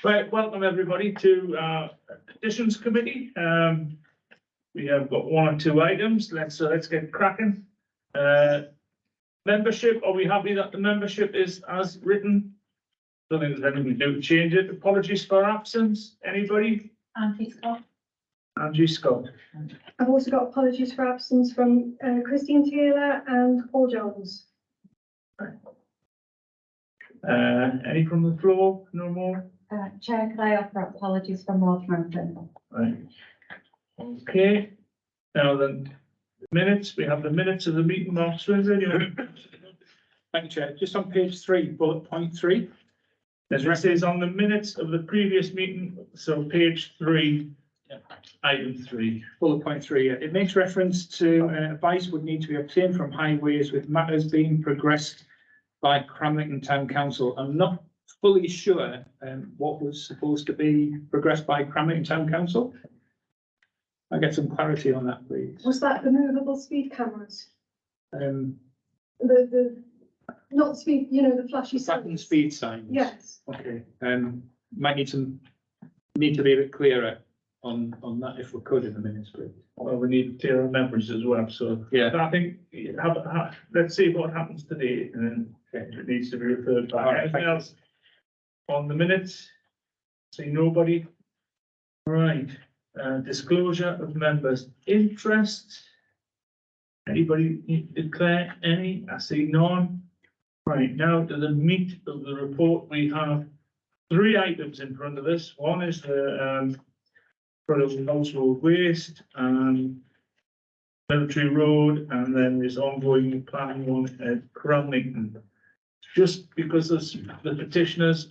Right, welcome everybody to Petitions Committee. We have got one or two items. Let's get cracking. Membership. Are we happy that the membership is as written? Don't think there's anything to do to change it. Apologies for absence. Anybody? Angie Scott. Angie Scott. I've also got apologies for absence from Christine Taylor and Paul Jones. Any from the floor? No more. Chair, could I offer apologies from Lord Mountain? Right. Okay. Now then, minutes. We have the minutes of the meeting. Mark Swinburne. Thank you, Chair. Just on page 3, bullet point 3. As it says on the minutes of the previous meeting, so page 3, item 3. Bullet point 3. It makes reference to advice would need to be obtained from highways with matters being progressed by Cramlington Town Council. I'm not fully sure what was supposed to be progressed by Cramlington Town Council. I get some clarity on that, please. Was that the movable speed cameras? The The not speed, you know, the flashy button signs? speed signs. Yes. Okay. Might need to be a bit clearer on that if we could in the minutes, please. Well, we need clearer memories as well. So Yeah. I think let's see what happens today, and then it needs to be referred back. All right, Anything thank you. else on the minutes? See nobody. Right. Disclosure of members' interest. Anybody declare any? I see none. Right, now to the meat of the report. We have 3 items in front of us. One is the product of household waste and Military Road, and then there's ongoing planning one at Cramlington. Just because there's the petitioners,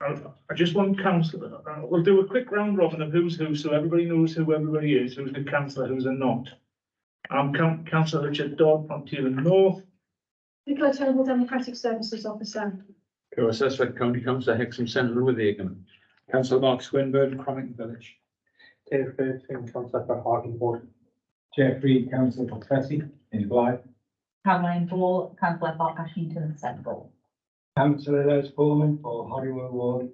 I just want councillor. We'll do a quick round robin of who's who, so everybody knows who everybody is, who's the councillor, who's a not. I'm Councillor Richard Dodd from Teelan North. Nicola Turnbull, Democratic Services Officer. Co-Assessor County Councillor Hexham Central with Egan. Councillor Mark Swinburne, Cramlington Village. Chair Fairfield, Councillor for Hartlepool. Chair Free, Councillor for Cressy in Blythe. Caroline Ball, Councillor for Ashington Central. Councillor Les Bowman for Hollywood Ward.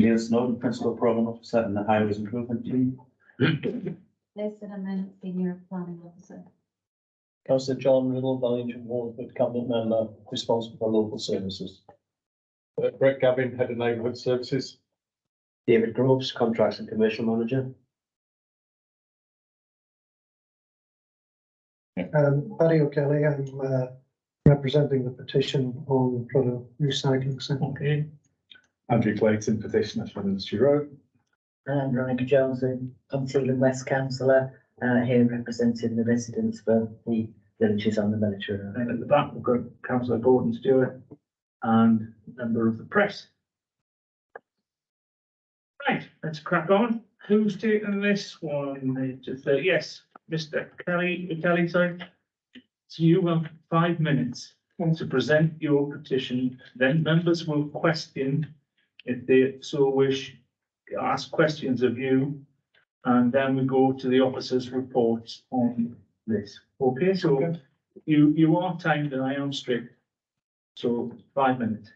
Neil Snowden, Principal Programme Officer in the Highways Improvement Team. Listed Amendment Senior Planning Officer. Councillor John Riddle, Vallington Waterford Cabinet Member, responsible for local services. Brett Gavin, Head of Neighbourhood Services. David Groves, Contracts and Commercial Manager. Paddy O'Kelly, I'm representing the petition on product recycling centre. Okay. Andrew Clayton, Petitioner for Ministry Road. And Veronica Jones, I'm Teelan West Councillor, here representing the residents for the villages on the Military Road. And at the back, we've got Councillor Gordon Stewart and member of the press. Right, let's crack on. Who's taking this one? Yes, Mr. Kelly, sorry. So you have 5 minutes to present your petition. Then members will question, if they so wish, ask questions of you. And then we go to the officers' reports on this. Okay, so you are timed and I am strict. So 5 minutes.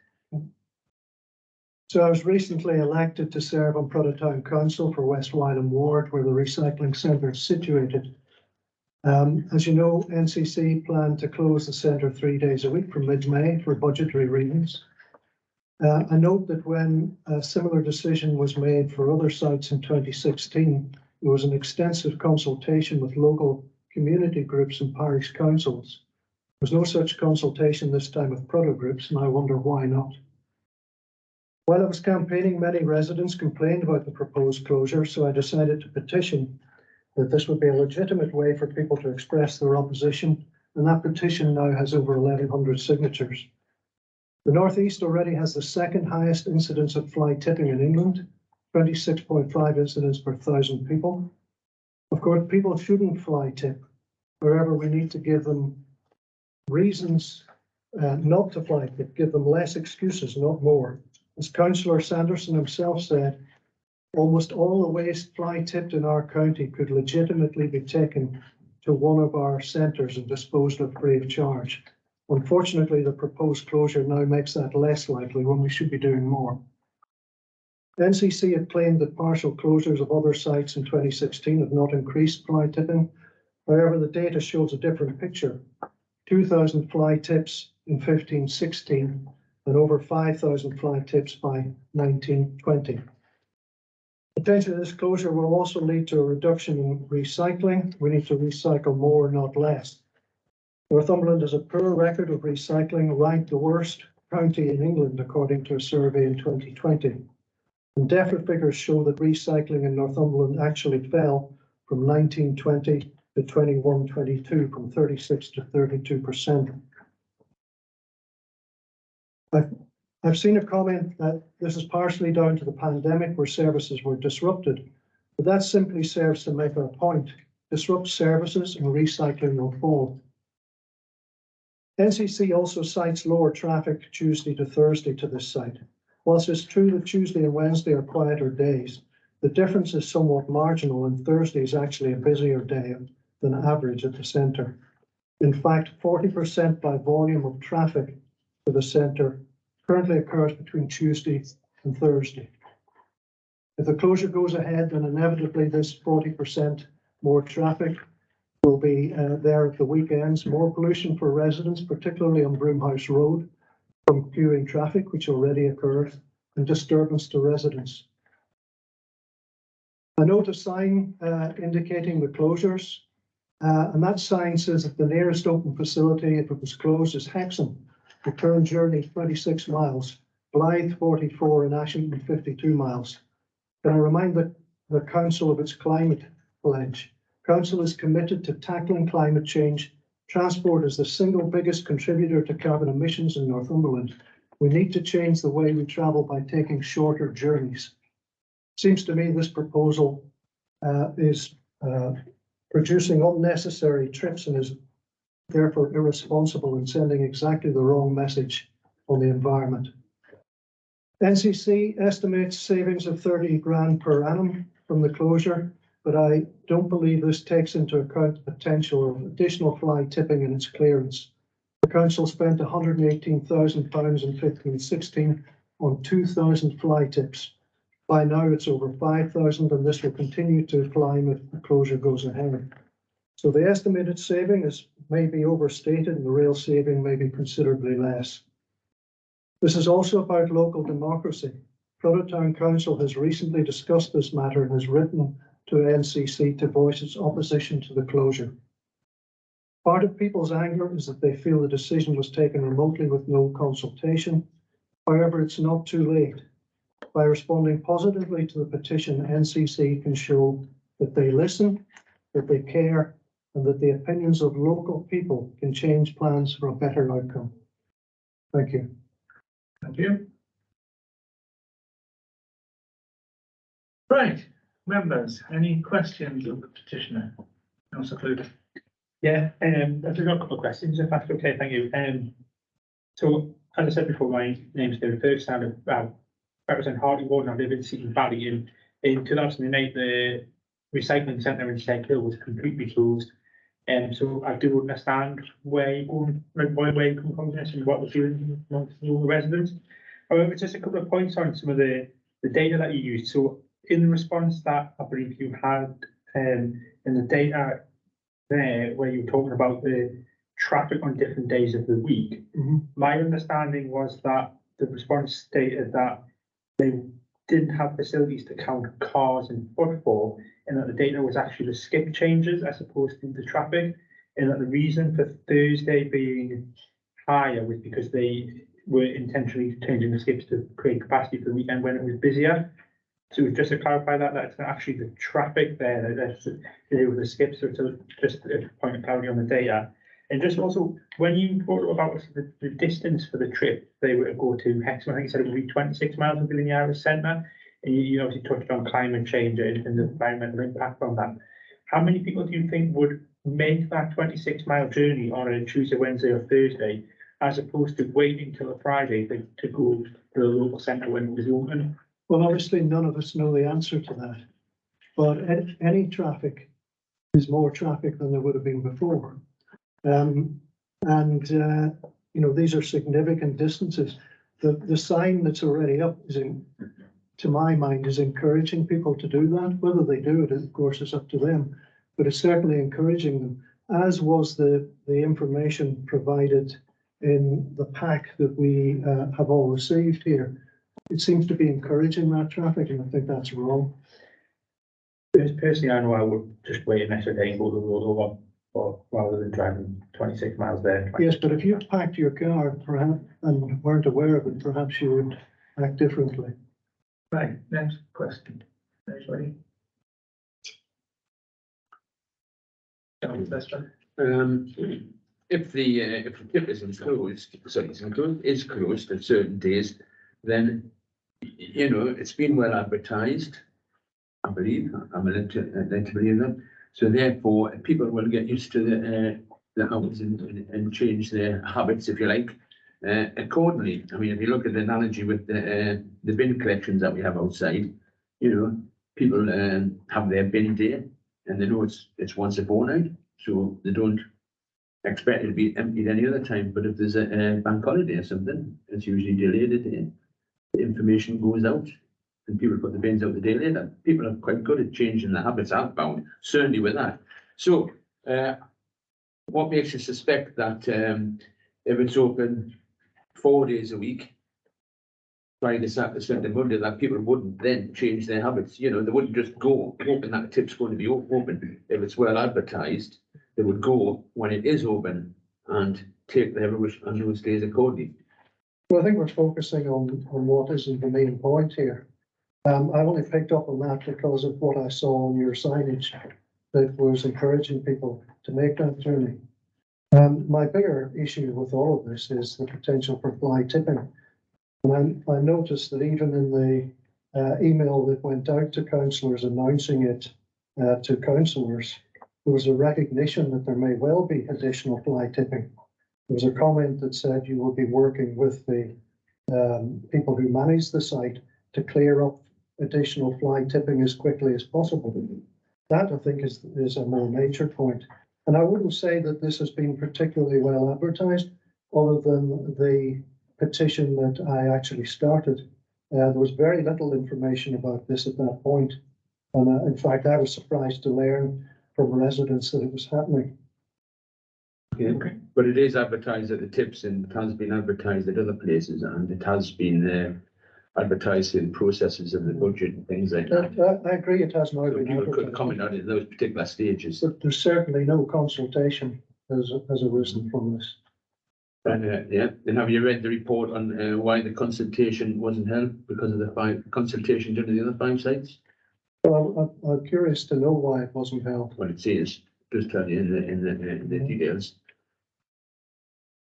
So I was recently elected to serve on Prudhoe Town Council for West Wylam Ward, where the recycling centre is situated. As you know, NCC planned to close the centre 3 days a week from mid-May for budgetary reasons. I note that when a similar decision was made for other sites in 2016, there was an extensive consultation with local community groups and parish councils. There was no such consultation this time with Prudhoe groups, and I wonder why not. While I was campaigning, many residents complained about the proposed closure, so I decided to petition that this would be a legitimate way for people to express their opposition, and that petition now has over 1,100 signatures. The North East already has the 2nd highest incidence of fly tipping in England, 26.5 incidents per 1,000 people. Of course, people shouldn't fly tip. However, we need to give them reasons not to fly tip, give them less excuses, not more. As Councillor Sanderson himself said, almost all the waste fly tipped in our county could legitimately be taken to one of our centres and disposed of free of charge. Unfortunately, the proposed closure now makes that less likely when we should be doing more. NCC had claimed that partial closures of other sites in 2016 have not increased fly tipping. However, the data shows a different picture. 2,000 fly tips in 15-16 and over 5,000 fly tips by 19-20. Potentially, this closure will also lead to a reduction in recycling. We need to recycle more, not less. Northumberland has a poor record of recycling, ranked the worst county in England, according to a survey in 2020. And DEFRA figures show that recycling in Northumberland actually fell from 19-20 to 21-22, from 36 to 32%. I've seen a comment that this is partially down to the pandemic where services were disrupted, but that simply serves to make our point. Disrupt services and recycling will fall. NCC also cites lower traffic Tuesday to Thursday to this site. Whilst it's true that Tuesday and Wednesday are quieter days, the difference is somewhat marginal, and Thursday is actually a busier day than average at the centre. In fact, 40% by volume of traffic to the centre currently occurs between Tuesday and Thursday. If the closure goes ahead, then inevitably this 40% more traffic will be there at the weekends, more pollution for residents, particularly on Broomhouse Road, from queuing traffic, which already occurs, and disturbance to residents. I note a sign indicating the closures, and that sign says that the nearest open facility, if it was closed, is Hexham. Return journey 26 miles, Blythe 44 and Ashington 52 miles. Can I remind the Council of its climate pledge? Council is committed to tackling climate change. Transport is the single biggest contributor to carbon emissions in Northumberland. We need to change the way we travel by taking shorter journeys. Seems to me this proposal is producing unnecessary trips and is therefore irresponsible in sending exactly the wrong message on the environment. NCC estimates savings of 30 grand per annum from the closure, but I don't believe this takes into account the potential of additional fly tipping in its clearance. The council spent £118,000 in 15-16 on 2,000 fly tips. By now it's over 5,000, and this will continue to climb if the closure goes ahead. So the estimated saving is maybe overstated and the real saving may be considerably less. This is also about local democracy. Clodagh Town Council has recently discussed this matter and has written to NCC to voice its opposition to the closure. Part of people's anger is that they feel the decision was taken remotely with no consultation. However, it's not too late. By responding positively to the petition, NCC can show that they listen, that they care, and that the opinions of local people can change plans for a better outcome. Thank you. Thank you. Right, members, any questions of the petitioner? Councillor Clute. Yeah, I've got a couple of questions, if that's okay, thank you. So, as I said before, my name is David Ferguson. I represent Hartley Ward and I live in Seaton Valley. In 2008, the recycling centre in Steg Hill was completely closed. So I do understand where you're going, where you come from this and what the feeling amongst the residents. However, just a couple of points on some of the data that you used. So in the response that I believe you had in the data there, where you were talking about the traffic on different days of the week, my understanding was that the response stated that they didn't have facilities to count cars and footfall, and that the data was actually the skip changes as opposed to the traffic, and that the reason for Thursday being higher was because they were intentionally changing the skips to create capacity for the weekend when it was busier. So just to clarify that, that's not actually the traffic there, that's to do with the skips, so just a point of clarity on the data. And just also, when you thought about the distance for the trip, they were to go to Hexham, I think you said it would be 26 miles of the Linearis Centre, and you obviously touched on climate change and the environmental impact from that. How many people do you think would make that 26-mile journey on a Tuesday, Wednesday or Thursday, as opposed to waiting till a Friday to go to the local centre when it was open? Well, obviously, none of us know the answer to that, but any traffic is more traffic than there would have been before. You know, these are significant distances. The sign that's already up is in to my mind, is encouraging people to do that. Whether they do it, of course, is up to them, but it's certainly encouraging them, as was the information provided in the pack that we have all received here. It seems to be encouraging that traffic, and I think that's wrong. Personally, I know I would just wait an extra day and go the road over, or rather than driving 26 miles there. Yes, but if you packed your car perhaps and weren't aware of it, perhaps you would act differently. Right, next question. Anybody? If the tip is enclosed, sorry, is closed at certain days, then, you know, it's been well advertised. I believe, I'm led to believe that. So therefore, people will get used to the hours and change their habits, if you like, accordingly. I mean, if you look at the analogy with the bin collections that we have outside, you know, people have their bin day and they know it's once a fortnight, so they don't expect it to be emptied any other time. But if there's a bank holiday or something, it's usually delayed a day. The information goes out and people put the bins out the day later. People are quite good at changing their habits outbound, certainly with that. So what makes you suspect that if it's open 4 days a week, Friday, Saturday, Sunday, Monday, that people wouldn't then change their habits? You know, they wouldn't just go hoping that the tip's going to be open. If it's well advertised, they would go when it is open and take their rubbish on those days accordingly. Well, I think we're focusing on what isn't the main point here. I only picked up on that because of what I saw on your signage that was encouraging people to make that journey. My bigger issue with all of this is the potential for fly tipping. And I noticed that even in the email that went out to councillors announcing it to councillors, there was a recognition that there may well be additional fly tipping. There was a comment that said you will be working with the people who manage the site to clear up additional fly tipping as quickly as possible. That, I think, is a more major point. And I wouldn't say that this has been particularly well advertised, other than the petition that I actually started. There was very little information about this at that point. And in fact, I was surprised to learn from residents that it was happening. Okay. But it is advertised at the tips and it has been advertised at other places, and it has been advertised in processes of the budget and things like that. I agree, it has now So been people could advertised, comment on it at those particular stages. but there's certainly no consultation has arisen from this. And yeah, and have you read the report on why the consultation wasn't held? Because of the 5 consultations under the other 5 sites? Well, I'm curious to know why it wasn't held. Well, it says, just tell you in the details.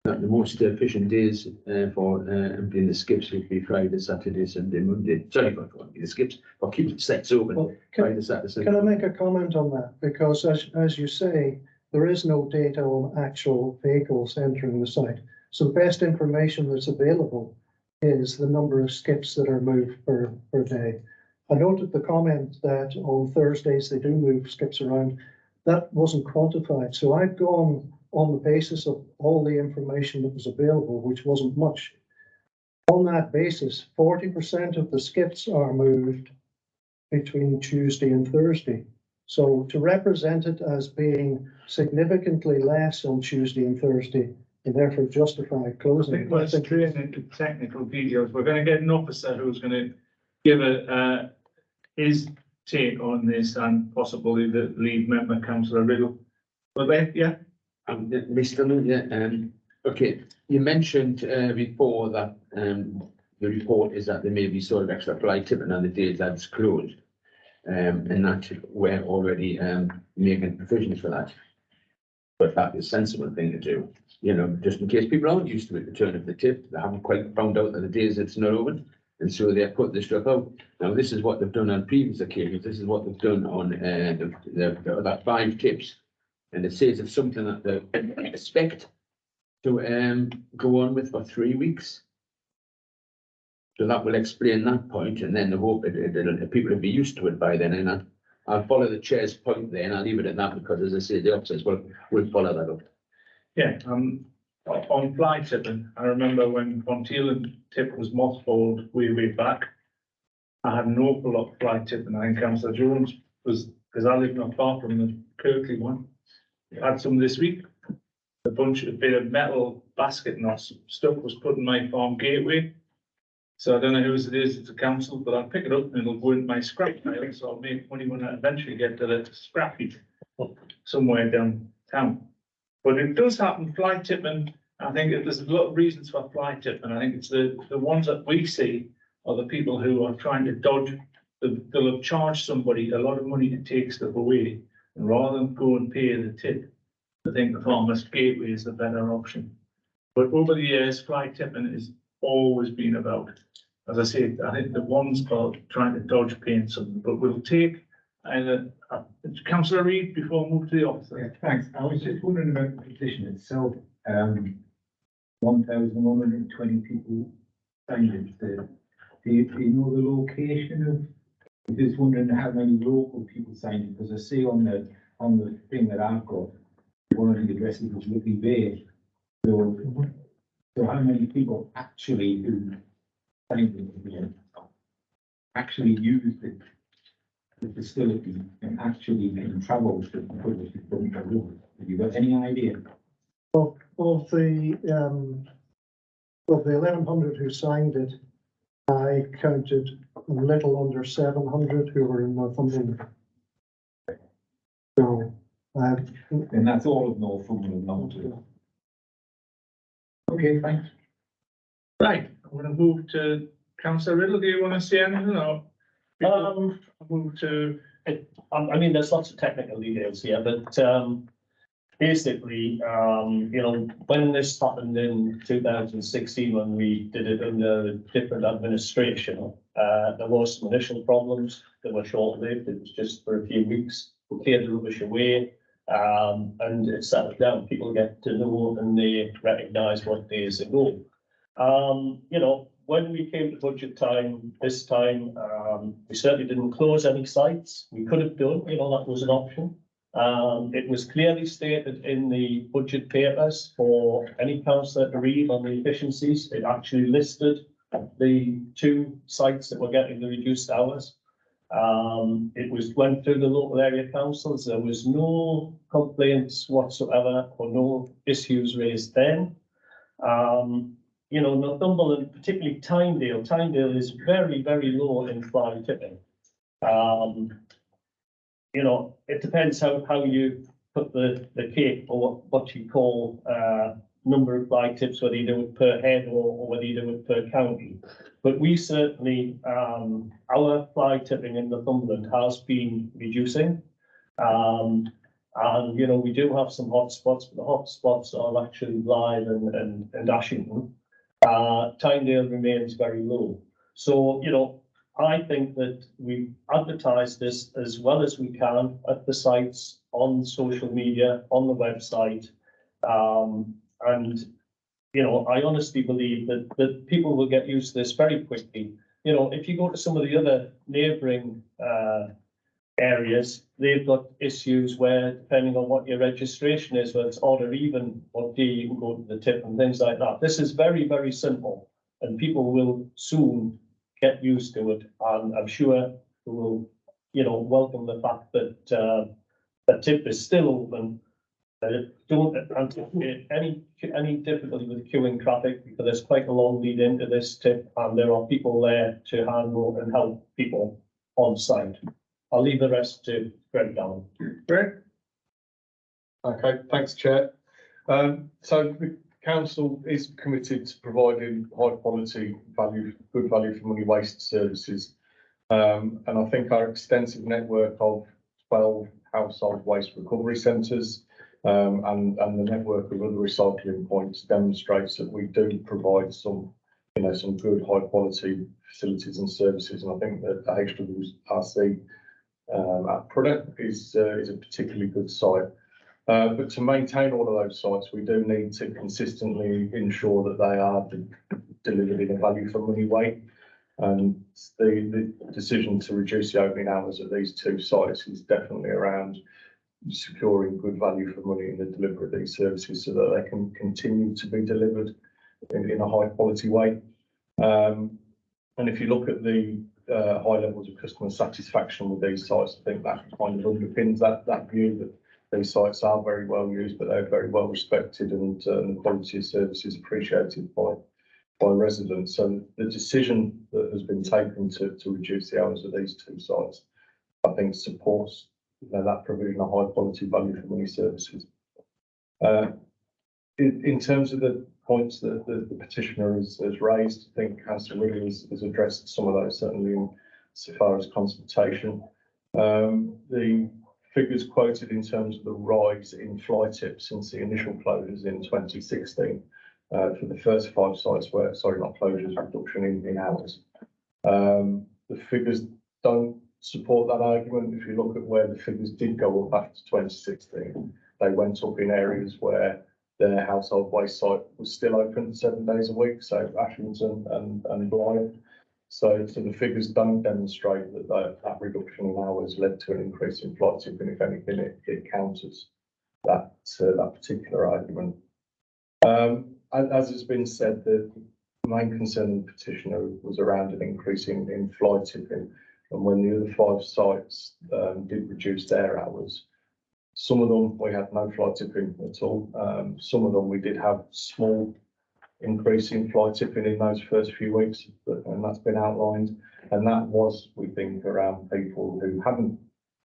That the most efficient days for emptying the skips would be Friday, Saturday, Sunday, Monday. Sorry, not the skips, but keep the sets open. Well, Friday, Saturday, Sunday. can I make a comment on that? Because as you say, there is no data on actual vehicles entering the site. So the best information that's available is the number of skips that are moved per day. I noted the comment that on Thursdays they do move skips around. That wasn't quantified. So I've gone on the basis of all the information that was available, which wasn't much. On that basis, 40% of the skips are moved between Tuesday and Thursday. So to represent it as being significantly less on Tuesday and Thursday, and therefore justify I closing. think we're straying into technical details. We're going to get an officer who's going to give his take on this, and possibly the lead member, Councillor Riddle. Well, yeah. Mr. Luke, okay, you mentioned before that the report is that there may be sort of extra fly tipping on the days that it's closed. And that we're already making provisions for that. But that is a sensible thing to do, you know, just in case people aren't used to it, the turn of the tip, they haven't quite found out that the days it's not open, and so they're putting the stuff out. Now, this is what they've done on previous occasions, this is what they've done on that 5 tips. And it says it's something that they expect to go on with for 3 weeks. So that will explain that point, and then the hope that people will be used to it by then. And I'll follow the chair's point there, and I'll leave it at that, because as I say, the officers will follow that up. Yeah, on fly tipping, I remember when Von Thielen tip was mothballed way back. I had an awful lot of fly tipping. I think Councillor Jones was, because I live not far from the Kirkley one. Had some this week. A bit of metal basket and stuff was put in my farm gateway. So I don't know whose it is, it's a council, but I'll pick it up and it'll go into my scrap pile, so I'll make money when I eventually get to the scrap heap somewhere downtown. But it does happen, fly tipping. I think that there's a lot of reasons for fly tipping. I think it's the ones that we see are the people who are trying to dodge. They'll have charged somebody a lot of money to take stuff away, and rather than go and pay the tip, I think the farmer's gateway is the better option. But over the years, fly tipping has always been about, as I say, I think the ones are trying to dodge paying something, but we'll take either, Councillor Reid before I move to the officer. Yeah, thanks. I was just wondering about the petition itself. 1,120 people signed it. Do you know the location of? I'm just wondering how many local people signed it, because I see on the thing that I've got, one of the addresses was Whitley Bay. So how many people actually who signed it actually used it, the facility, and actually can travel to the public? Have you got any idea? Of the 1,100 who signed it, I counted a little under 700 who were in Northumberland. So, And that's all of Northumberland, not to. Okay, thanks. Right, I'm going to move to Councillor Riddle. Do you want to say anything? Or I'll move to. I mean, there's lots of technical details here, but basically, you know, when this happened in 2016, when we did it under a different administration, there was some initial problems that were short-lived. It was just for a few weeks. We cleared the rubbish away, and it settled down. People get to know and they recognise what days ago. You know, when we came to budget time this time, we certainly didn't close any sites. We could have done, you know, that was an option. It was clearly stated in the budget papers for any councillor to read on the efficiencies. It actually listed the 2 sites that were getting the reduced hours. It went through the local area councils. There was no complaints whatsoever or no issues raised then. You know, Northumberland, particularly Tynedale is very, very low in fly tipping. You know, it depends how you put the cake, or what you call number of fly tips, whether you do it per head or whether you do it per county. But we certainly, our fly tipping in Northumberland has been reducing. And, you know, we do have some hotspots, but the hotspots are actually Blythe and Ashington. Tynedale remains very low. So, you know, I think that we advertise this as well as we can at the sites, on social media, on the website. And, you know, I honestly believe that people will get used to this very quickly. You know, if you go to some of the other neighbouring areas, they've got issues where, depending on what your registration is, whether it's odd or even, what day you can go to the tip and things like that. This is very, very simple, and people will soon get used to it, and I'm sure they will, you know, welcome the fact that the tip is still open. Don't anticipate any difficulty with queuing traffic, because there's quite a long lead into this tip, and there are people there to handle and help people on site. I'll leave the rest to Greg Down. Greg? Okay, thanks, Chair. So the council is committed to providing high quality good value for money waste services. And I think our extensive network of 12 household waste recovery centres and the network of other recycling points demonstrates that we do provide some good high quality facilities and services. And I think that the HWRC at Prudhoe is a particularly good site. But to maintain all of those sites, we do need to consistently ensure that they are delivered in a value for money way. And the decision to reduce the opening hours of these 2 sites is definitely around securing good value for money in the delivery of these services, so that they can continue to be delivered in a high quality way. And if you look at the high levels of customer satisfaction with these sites. I think that kind of underpins that view that these sites are very well used, but they're very well respected, and the quality of service is appreciated by residents. So the decision that has been taken to reduce the hours of these two sites, I think, supports that provision of high quality value for money services. In terms of the points that the petitioner has raised, I think Councillor Ridley has addressed some of those, certainly in so far as consultation. The figures quoted in terms of the rise in fly tips since the initial closures in 2016 for the first 5 sites where, sorry, not closures, reduction in hours. The figures don't support that argument. If you look at where the figures did go up after 2016, they went up in areas where their household waste site was still open 7 days a week, so Ashington and Blyth. So the figures don't demonstrate that reduction in hours led to an increase in flight tipping. If anything, it counters that particular argument. As has been said, the main concern of the petitioner was around an increase in fly tipping, and when the other 5 sites did reduce their hours, some of them we had no fly tipping at all. Some of them we did have small increase in fly tipping in those first few weeks, and that's been outlined. And that was, we think, around people who hadn't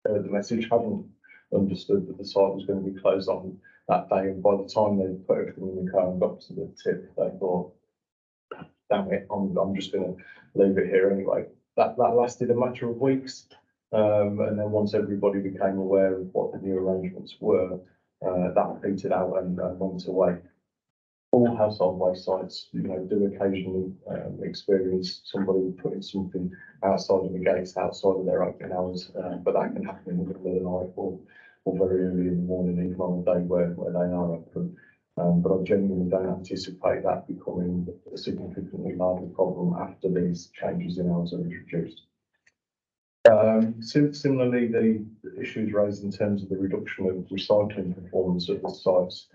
heard the message, hadn't understood that the site was going to be closed on that day. And by the time they put everything in the car and got to the tip, they thought, damn it, I'm just going to leave it here anyway. That lasted a matter of weeks. And then once everybody became aware of what the new arrangements were, that petered out and went away. All household waste sites, do occasionally experience somebody putting something outside of the gates, outside of their opening hours, but that can happen in the middle of the night or very early in the morning, even on a day where they are open. But I genuinely don't anticipate that becoming a significantly larger problem after these changes in hours are introduced. Similarly, the issues raised in terms of the reduction of recycling performance at the sites.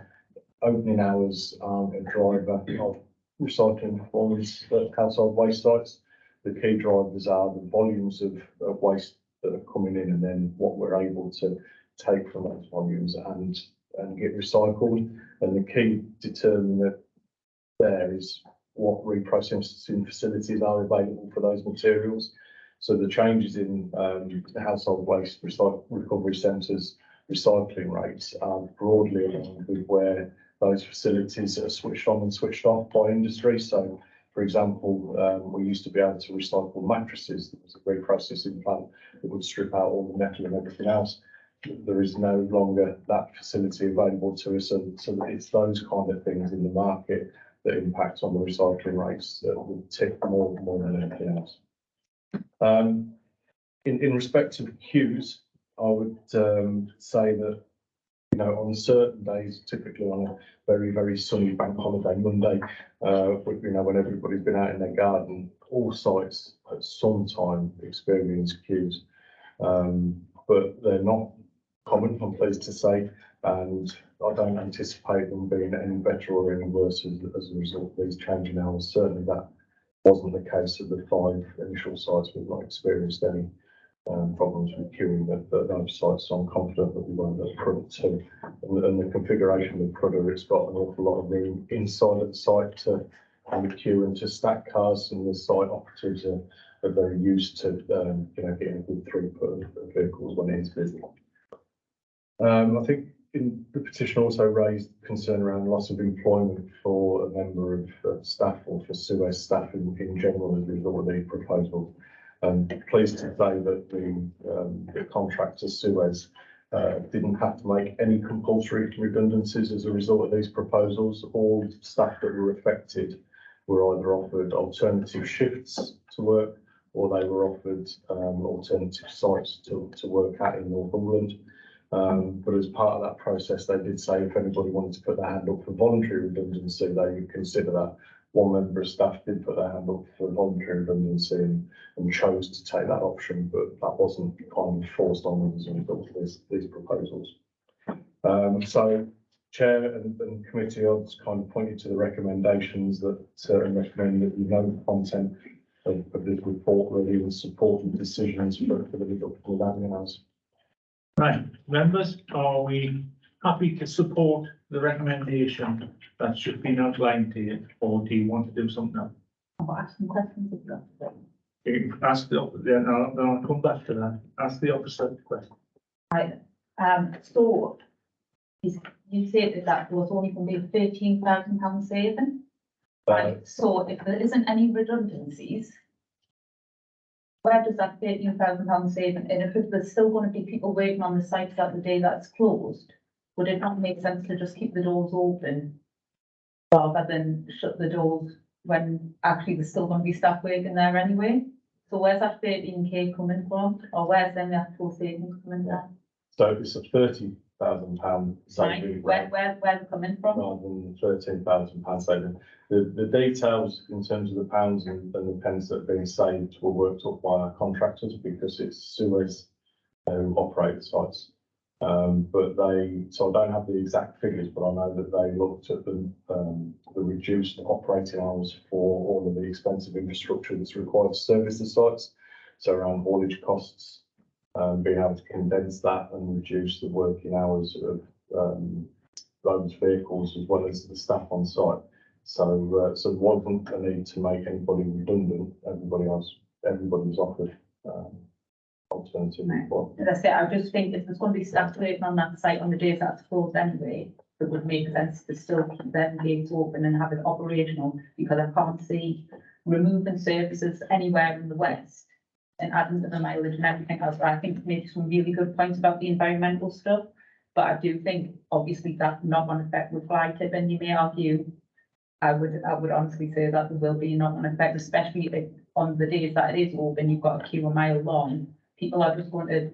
Opening hours aren't a driver of recycling performance at household waste sites. The key drivers are the volumes of waste that are coming in, and then what we're able to take from those volumes and get recycled. And the key determinant there is what reprocessing facilities are available for those materials. So the changes in the household waste recovery centres recycling rates are broadly aligned with where those facilities are switched on and switched off by industry. So, for example, we used to be able to recycle mattresses. There was a reprocessing plant that would strip out all the metal and everything else. There is no longer that facility available to us, and so it's those kind of things in the market that impact on the recycling rates that would tip more than anything else. In respect of queues, I would say that, on certain days, typically on a very, very sunny bank holiday Monday, when everybody's been out in their garden, all sites at some time experience queues. But they're not common, I'm pleased to say, and I don't anticipate them being any better or any worse as a result of these changing hours. Certainly that wasn't the case of the 5 initial sites. We've not experienced any problems with queuing at those sites, so I'm confident that we won't at Prudder too. And the configuration of Prudder, it's got an awful lot of room inside of the site to queue and to stack cars, and the site operatives are very used to getting a good throughput of vehicles when it's busy. I think the petition also raised concern around loss of employment for a member of staff or for Suez staff in general as a result of the proposal. Pleased to say that the contractor Suez didn't have to make any compulsory redundancies as a result of these proposals. All staff that were affected were either offered alternative shifts to work, or they were offered alternative sites to work at in Northumberland. But as part of that process, they did say if anybody wanted to put their hand up for voluntary redundancy, they would consider that. One member of staff did put their hand up for voluntary redundancy and chose to take that option, but that wasn't kind of forced on them as a result of these proposals. So, Chair and Committee, I'll just kind of point you to the recommendations that recommend that you know the content of this report really and supported decisions for the reduction of admin hours. Right, members, are we happy to support the recommendation that should be outlined here, or do you want to do something else? I'll ask some questions if you want. You can ask then I'll come back to that. Ask the opposite question. Right, so you said that there was only going to be £13,000 saving. Right, so if there isn't any redundancies, where does that £13,000 saving, and if there's still going to be people working on the site that the day that's closed, would it not make sense to just keep the doors open rather than shut the doors when actually there's still going to be staff working there anyway? So where's that 13k coming from, or where's then the actual savings coming from? So it's a £30,000 Right, saving where's it coming from? rather than £13,000 saving. The details in terms of the pounds and the pence that are being saved were worked up by our contractors because it's Suez who operate the sites. But so I don't have the exact figures, but I know that they looked at the reduced operating hours for all of the expensive infrastructure that's required to service the sites. So around haulage costs, being able to condense that and reduce the working hours of those vehicles as well as the staff on site. So there wasn't a need to make anybody redundant. Everybody was offered alternative. As I say, I just think if there's going to be staff working on that site on the days that's closed anyway, it would make sense to still keep them gates open and have it operational, because I can't see removing services anywhere in the west and adding to the mileage and everything else. But I think it made some really good points about the environmental stuff. But I do think obviously that knock-on effect with fly tip, and you may argue, I would honestly say that there will be a knock-on effect, especially if on the days that it is open, you've got a queue a mile long. People are just going to,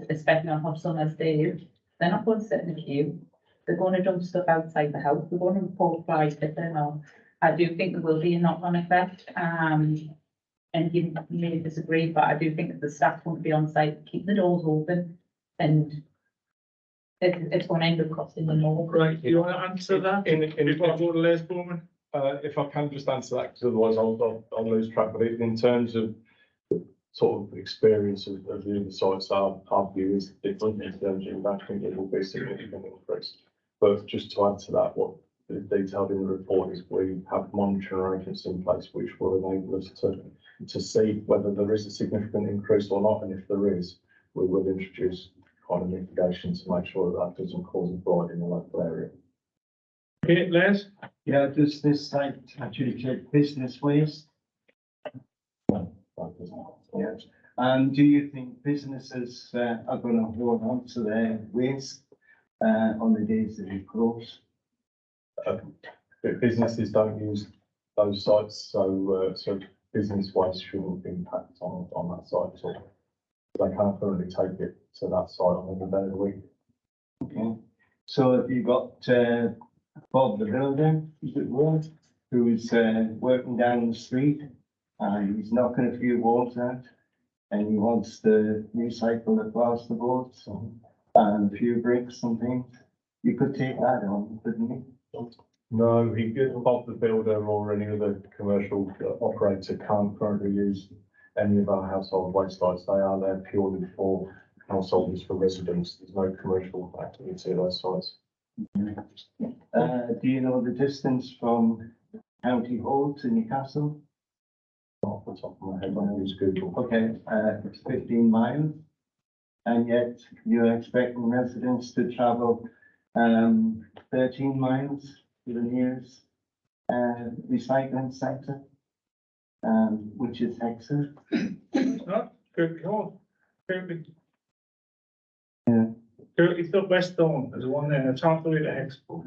especially on hot summer's days, they're not going to sit in a queue. They're going to dump stuff outside the house. They're going to report flies if they're not. I do think there will be a knock-on effect. And you may disagree, but I do think that the staff won't be on site, keep the doors open, and it's going to end up costing them more. Right, do you want to answer that? Before I go to Les Bowman? If I can just answer that, because otherwise I'll lose track. But in terms of sort of experience of the other sites, our view is different in terms of that. I think it will be a significant increase. But just to add to that, what is detailed in the report is we have monitoring agents in place which will enable us to see whether there is a significant increase or not, and if there is, we will introduce kind of mitigation to make sure that doesn't cause a blight in the local area. Okay, Les? Yeah, does this site actually take business waste? Yes. And do you think businesses are going to hold on to their waste on the days that it close? Businesses don't use those sites, so business waste shouldn't impact on that site at all. They can't currently take it to that site on every day of the week. Okay. So have you got Bob the builder, is it Ward, who is working down the street, and he's knocking a few walls out, and he wants to recycle the plasterboards and a few bricks and things. You could take that on, couldn't you? No, Bob the builder or any other commercial operator can't currently use any of our household waste sites. They are there purely for households, for residents. There's no commercial activity at those sites. Do you know the distance from County Hall to Newcastle? Off the top of my head, I use Google. Okay, it's 15 miles. And yet you're expecting residents to travel 13 miles to the nearest recycling centre, which is Hexham. No, Kirkley Hall. Kirkley. Yeah. Kirkley Thorpe West Thorn, there's one there, it's half the way to Hexport.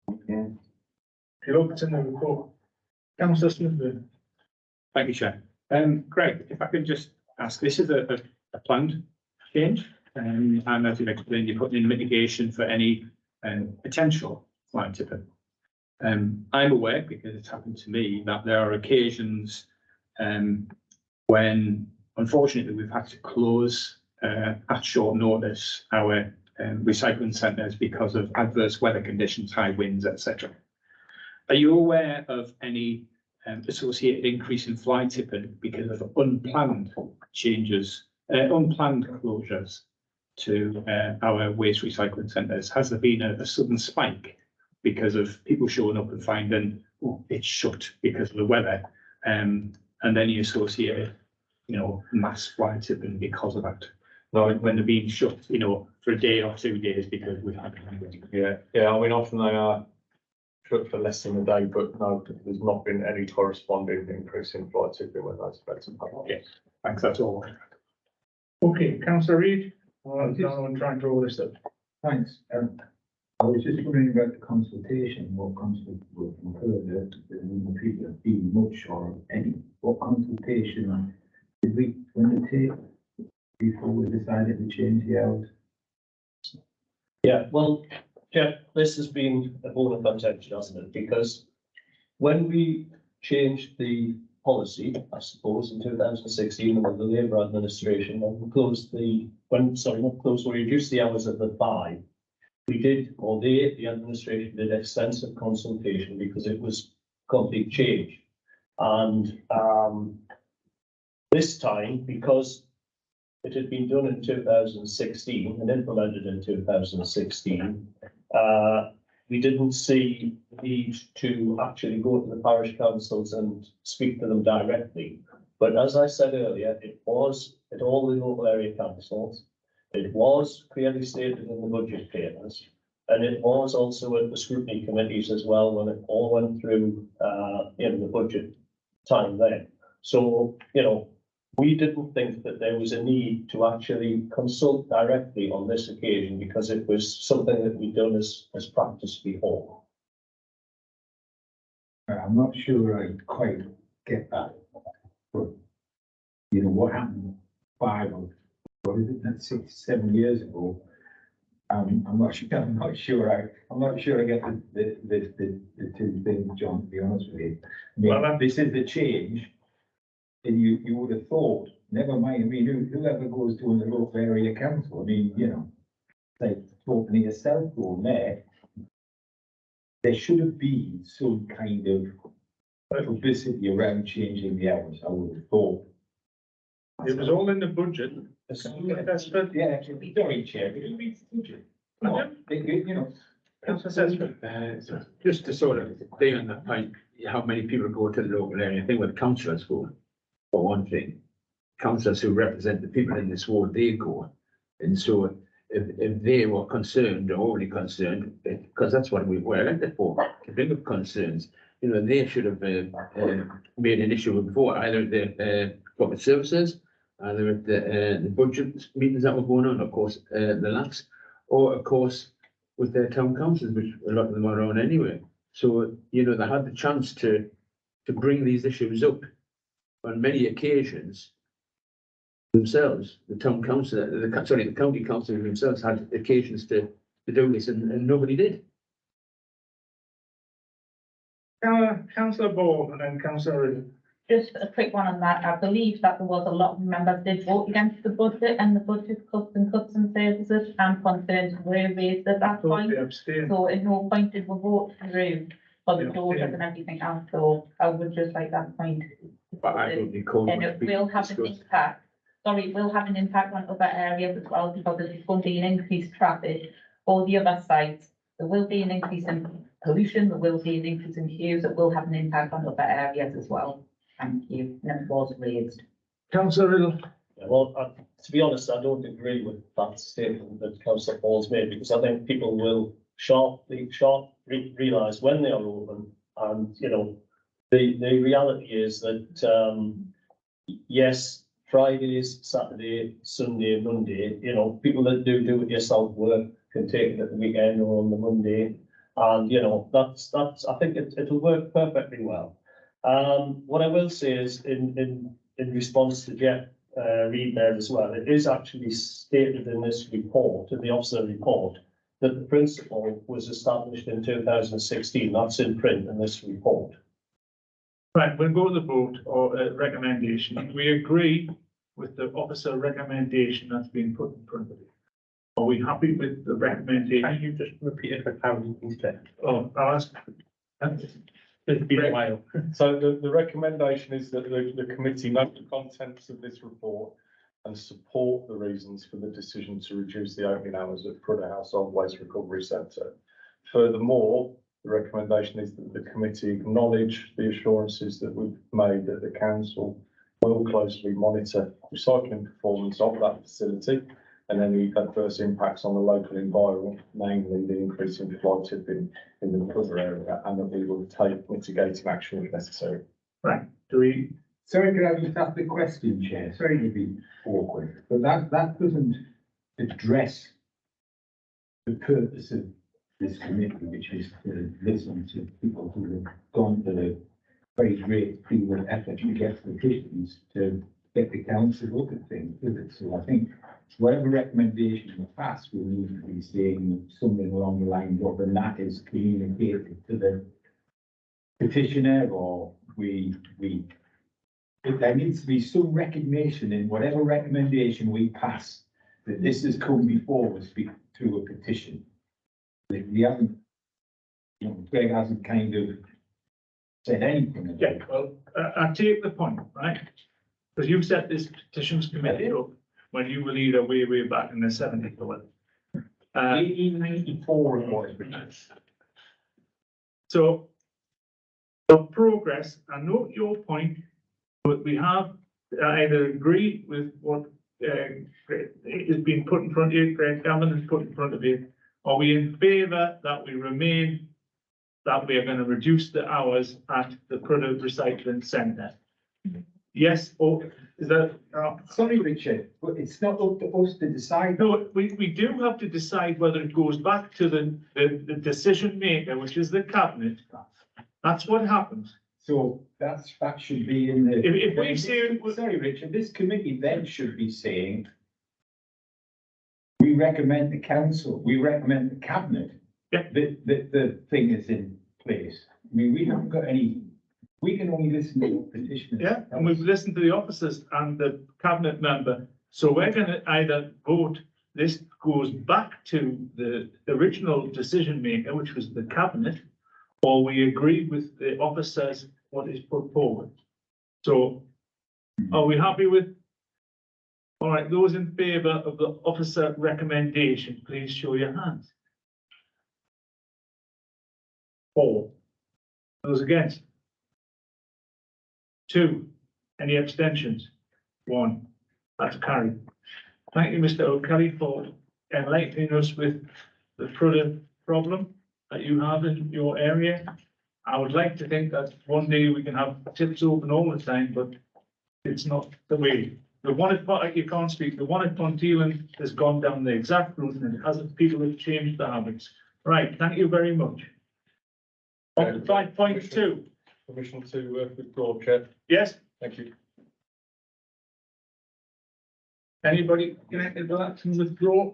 Okay. If you look, it's in the report. Councillor Smith. Thank you, Chair. Greg, if I could just ask, this is a planned change, and as you've explained, you're putting in mitigation for any potential fly tipping. I'm aware, because it's happened to me, that there are occasions when, unfortunately, we've had to close at short notice our recycling centres because of adverse weather conditions, high winds, etc. Are you aware of any associated increase in fly tipping because of unplanned changes, unplanned closures to our waste recycling centres? Has there been a sudden spike because of people showing up and finding, oh, it's shut because of the weather? And then you associate, mass fly tipping because of that. No, When they're being shut, for a day or 2 days because we had. yeah, I mean, often they are shut for less than a day, but no, there's not been any corresponding increase in flight tipping when those events have happened. Yeah, thanks, that's all. Okay, councillor Reid, I'm trying to roll this up. Thanks. I was just wondering about the consultation, what consultation, we've heard that the people have been much or any, what consultation did we undertake before we decided to change the hours? Yeah, well, Jeff, this has been a bone of contention, hasn't it? Because when we changed the policy, I suppose, in 2016 with the Labour administration, when we closed we reduced the hours at the 5, we did, or the administration did extensive consultation because it was complete change. And this time, because it had been done in 2016 and implemented in 2016, we didn't see the need to actually go to the parish councils and speak to them directly. But as I said earlier, it was at all the local area councils. It was clearly stated in the budget papers, and it was also at the scrutiny committees as well when it all went through in the budget time then. So, we didn't think that there was a need to actually consult directly on this occasion because it was something that we'd done as practice before. I'm not sure I quite get that, but what happened 5 or what is it, that's 6, 7 years ago. I'm not sure I get the two things, John, to be honest with you. I mean, this is the change. And you would have thought, never mind, I mean, whoever goes to the local area council, I mean, like talking to yourself going there should have been some kind of publicity around changing the hours, I would have thought. It was all in the budget. Yeah, sorry, Chair, but it reads the budget. Just to sort of stay on that point, how many people go to the local area, I think with councillors go, for one thing. Councillors who represent the people in this ward, they go. And so if they were concerned or overly concerned, because that's what we were elected for, to bring up concerns, they should have made an issue before, either the corporate services, either at the budget meetings that were going on, of course, the LACs, or of course with their town councils, which a lot of them are on anyway. So, they had the chance to bring these issues up on many occasions themselves. The town council, the county council themselves had occasions to do this, and nobody did. Councillor Ball and then councillor Reid. Just a quick one on that. I believe that there was a lot of members did vote against the budget and the budget cuts and services and concerns were raised at that point. So at no point did we vote through for the closures and everything else. So I would just like that point. But I don't recall. And it will have an impact. Sorry, it will have an impact on other areas as well because there's going to be an increased traffic for the other sites. There will be an increase in pollution. There will be an increase in queues. It will have an impact on other areas as well. Thank you. And it was raised. Councillor Riddle. Yeah, well, to be honest, I don't agree with that statement that Councillor Paul's made because I think people will sharply realise when they are open, and the reality is that yes, Fridays, Saturday, Sunday, Monday, people that do it yourself work can take it at the weekend or on the Monday, and that's I think it'll work perfectly well. What I will say is in response to Jeff Reid there as well, it is actually stated in this report, in the officer report, that the principle was established in 2016. That's in print in this report. Right, we'll go to the vote or recommendation. We agree with the officer recommendation that's been put in front of you. Are we happy with the recommendation? Can you just repeat it for clarity instead? Oh, I'll ask. It's been a while. So the recommendation is that the committee note the contents of this report and support the reasons for the decision to reduce the opening hours at Prudhoe Household Waste Recovery Centre. Furthermore, the recommendation is that the committee acknowledge the assurances that we've made that the council will closely monitor recycling performance of that facility and any adverse impacts on the local environment, namely the increase in fly tipping in the river area, and that we will take mitigating action if necessary. Right, do we, Sorry, could I just ask the question, Chair? Sorry to be awkward, but that doesn't address the purpose of this committee, which is to listen to people who have gone to the very great deal of effort to get petitions to get the council to look at things, is it? So I think whatever recommendation we pass, we need to be saying something along the lines of, and that is communicated to the petitioner, or there needs to be some recognition in whatever recommendation we pass that this has come before us through a petition. We haven't, Greg hasn't kind of said anything about it. yeah, well, I take the point, right? Because you set this petitions committee up when you were leader way back in the 70s or whatever. 1894 it was. So, the progress, I note your point, but we have either agreed with what is being put in front of you, Greg Gavin has put in front of you. Are we in favour that we remain, that we are going to reduce the hours at the Prudhoe Recycling Centre? Yes, or is that? Sorry, Richard, but it's not up to us to decide. No, we do have to decide whether it goes back to the decision maker, which is the cabinet. That's what happens. So that should be in the. If we say. Sorry, Richard, this committee then should be saying, we recommend the council, we recommend the cabinet. Yeah. That the thing is in place. I mean, we haven't got any, we can only listen to petitioners. Yeah, and we've listened to the officers and the cabinet member. So we're going to either vote, this goes back to the original decision maker, which was the cabinet, or we agree with the officers what is put forward. So are we happy with? All right, those in favour of the officer recommendation, please show your hands. 4. Those against? 2. Any abstentions? 1. That's carried. Thank you, Mr. O'Kelly, for enlightening us with the Prudhoe problem that you have in your area. I would like to think that one day we can have tips open all the time, but it's not the way. The one at, you can't speak, the one at Ponteelan has gone down the exact route and it hasn't, people have changed their habits. Right, thank you very much. On to 5.2. Permission to withdraw, Chair. Yes, Thank you. anybody connected with that can withdraw?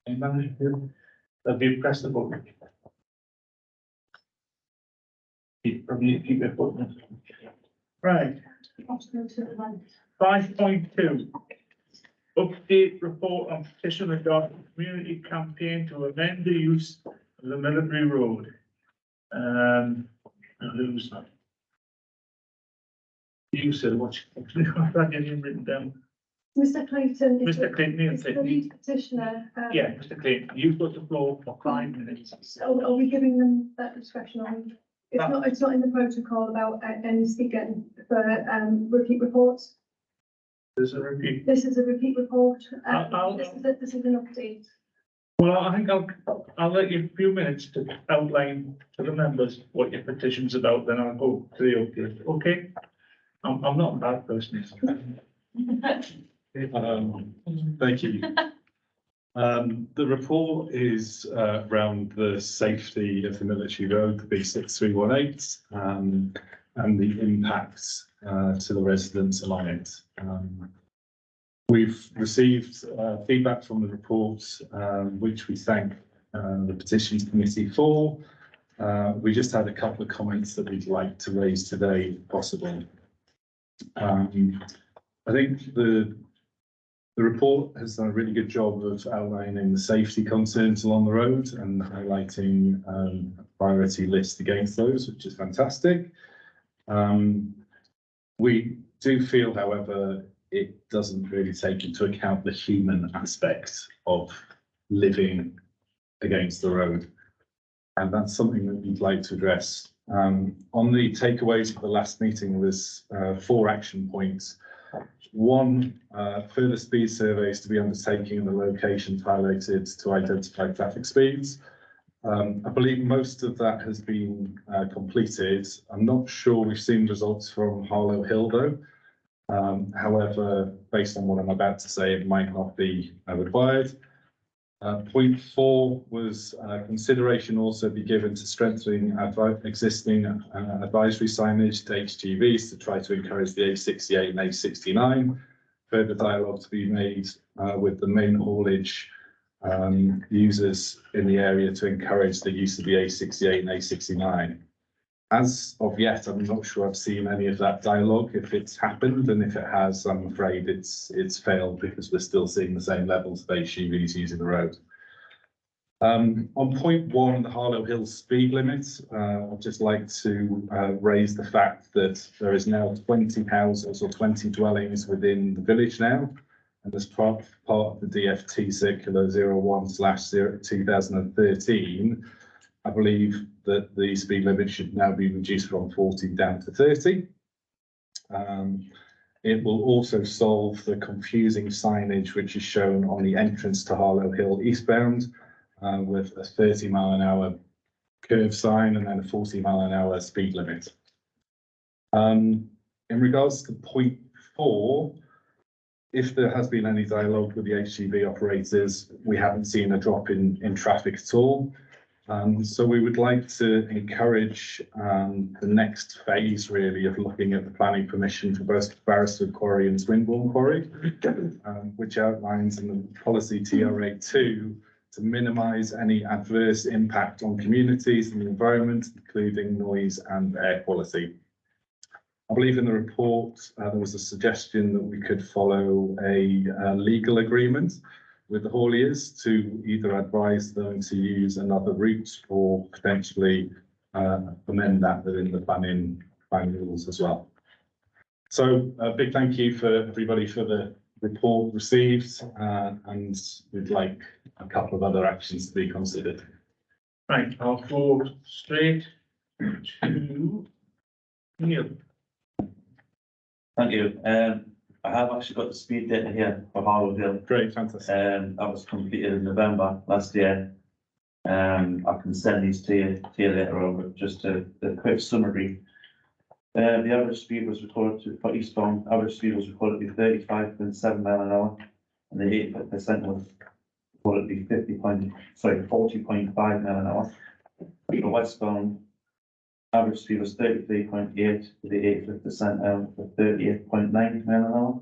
Anybody? Have you pressed the button? Probably keep it button. Right. 5.2. Update report on petition regarding community campaign to amend the use of the Military Road. Who's that? You said what? I've didn't written down. Mr. Clayton. is Mr. the- Clayton, is the lead petitioner. Yeah, Mr. Clayton, you've got the floor for 5 minutes. So are we giving them that discretion on? It's not in the protocol about any speaker for repeat reports. There's a repeat. This is a repeat report. I'll- This is an update. Well, I think I'll let you a few minutes to outline to the members what your petition's about, then I'll go to the update, okay? I'm not a bad person. Thank you. The report is around the safety of the military road, the B6318, and the impacts to the residents along it. We've received feedback from the report, which we thank the Petitions Committee for. We just had a couple of comments that we'd like to raise today, if possible. I think the report has done a really good job of outlining the safety concerns along the road and highlighting a priority list against those, which is fantastic. We do feel, however, it doesn't really take into account the human aspect of living against the road. And that's something that we'd like to address. On the takeaways of the last meeting, there's 4 action points. 1, further speed surveys to be undertaken in the locations highlighted to identify traffic speeds. I believe most of that has been completed. I'm not sure we've seen results from Harlow Hill though. However, based on what I'm about to say, it might not be required. Point 4 was consideration also be given to strengthening existing advisory signage to HGVs to try to encourage the A68 and A69. Further dialogue to be made with the main haulage users in the area to encourage the use of the A68 and A69. As of yet, I'm not sure I've seen any of that dialogue, if it's happened, and if it has, I'm afraid it's failed because we're still seeing the same levels of HGVs using the road. On point 1, the Harlow Hill speed limit, I'd just like to raise the fact that there is now 20 houses or 20 dwellings within the village now, and as part of the DFT Circular 01/2013, I believe that the speed limit should now be reduced from 40 down to 30. It will also solve the confusing signage which is shown on the entrance to Harlow Hill eastbound with a 30-mile-an-hour curve sign and then a 40-mile-an-hour speed limit. In regards to point 4, if there has been any dialogue with the HGV operators, we haven't seen a drop in traffic at all. So we would like to encourage the next phase really of looking at the planning permission for both Barrowsford Quarry and Swinbourne Quarry, which outlines in the policy TRA2 to minimise any adverse impact on communities and the environment, including noise and air quality. I believe in the report there was a suggestion that we could follow a legal agreement with the hauliers to either advise them to use another route or potentially amend that within the planning rules as well. So a big thank you for everybody for the report received, and we'd like a couple of other actions to be considered. Right, I'll go straight to Neil. Thank you. I have actually got the speed data here for Harlow Hill. Great, fantastic. That was completed in November last year. I can send these to you later on, but just a quick summary. The average speed was recorded for eastbound. Average speed was recorded to be 35.7 miles an hour, and the 8% was recorded to be 40.5 miles an hour. For westbound, average speed was 33.8 to the 85% out for 38.9 miles an hour.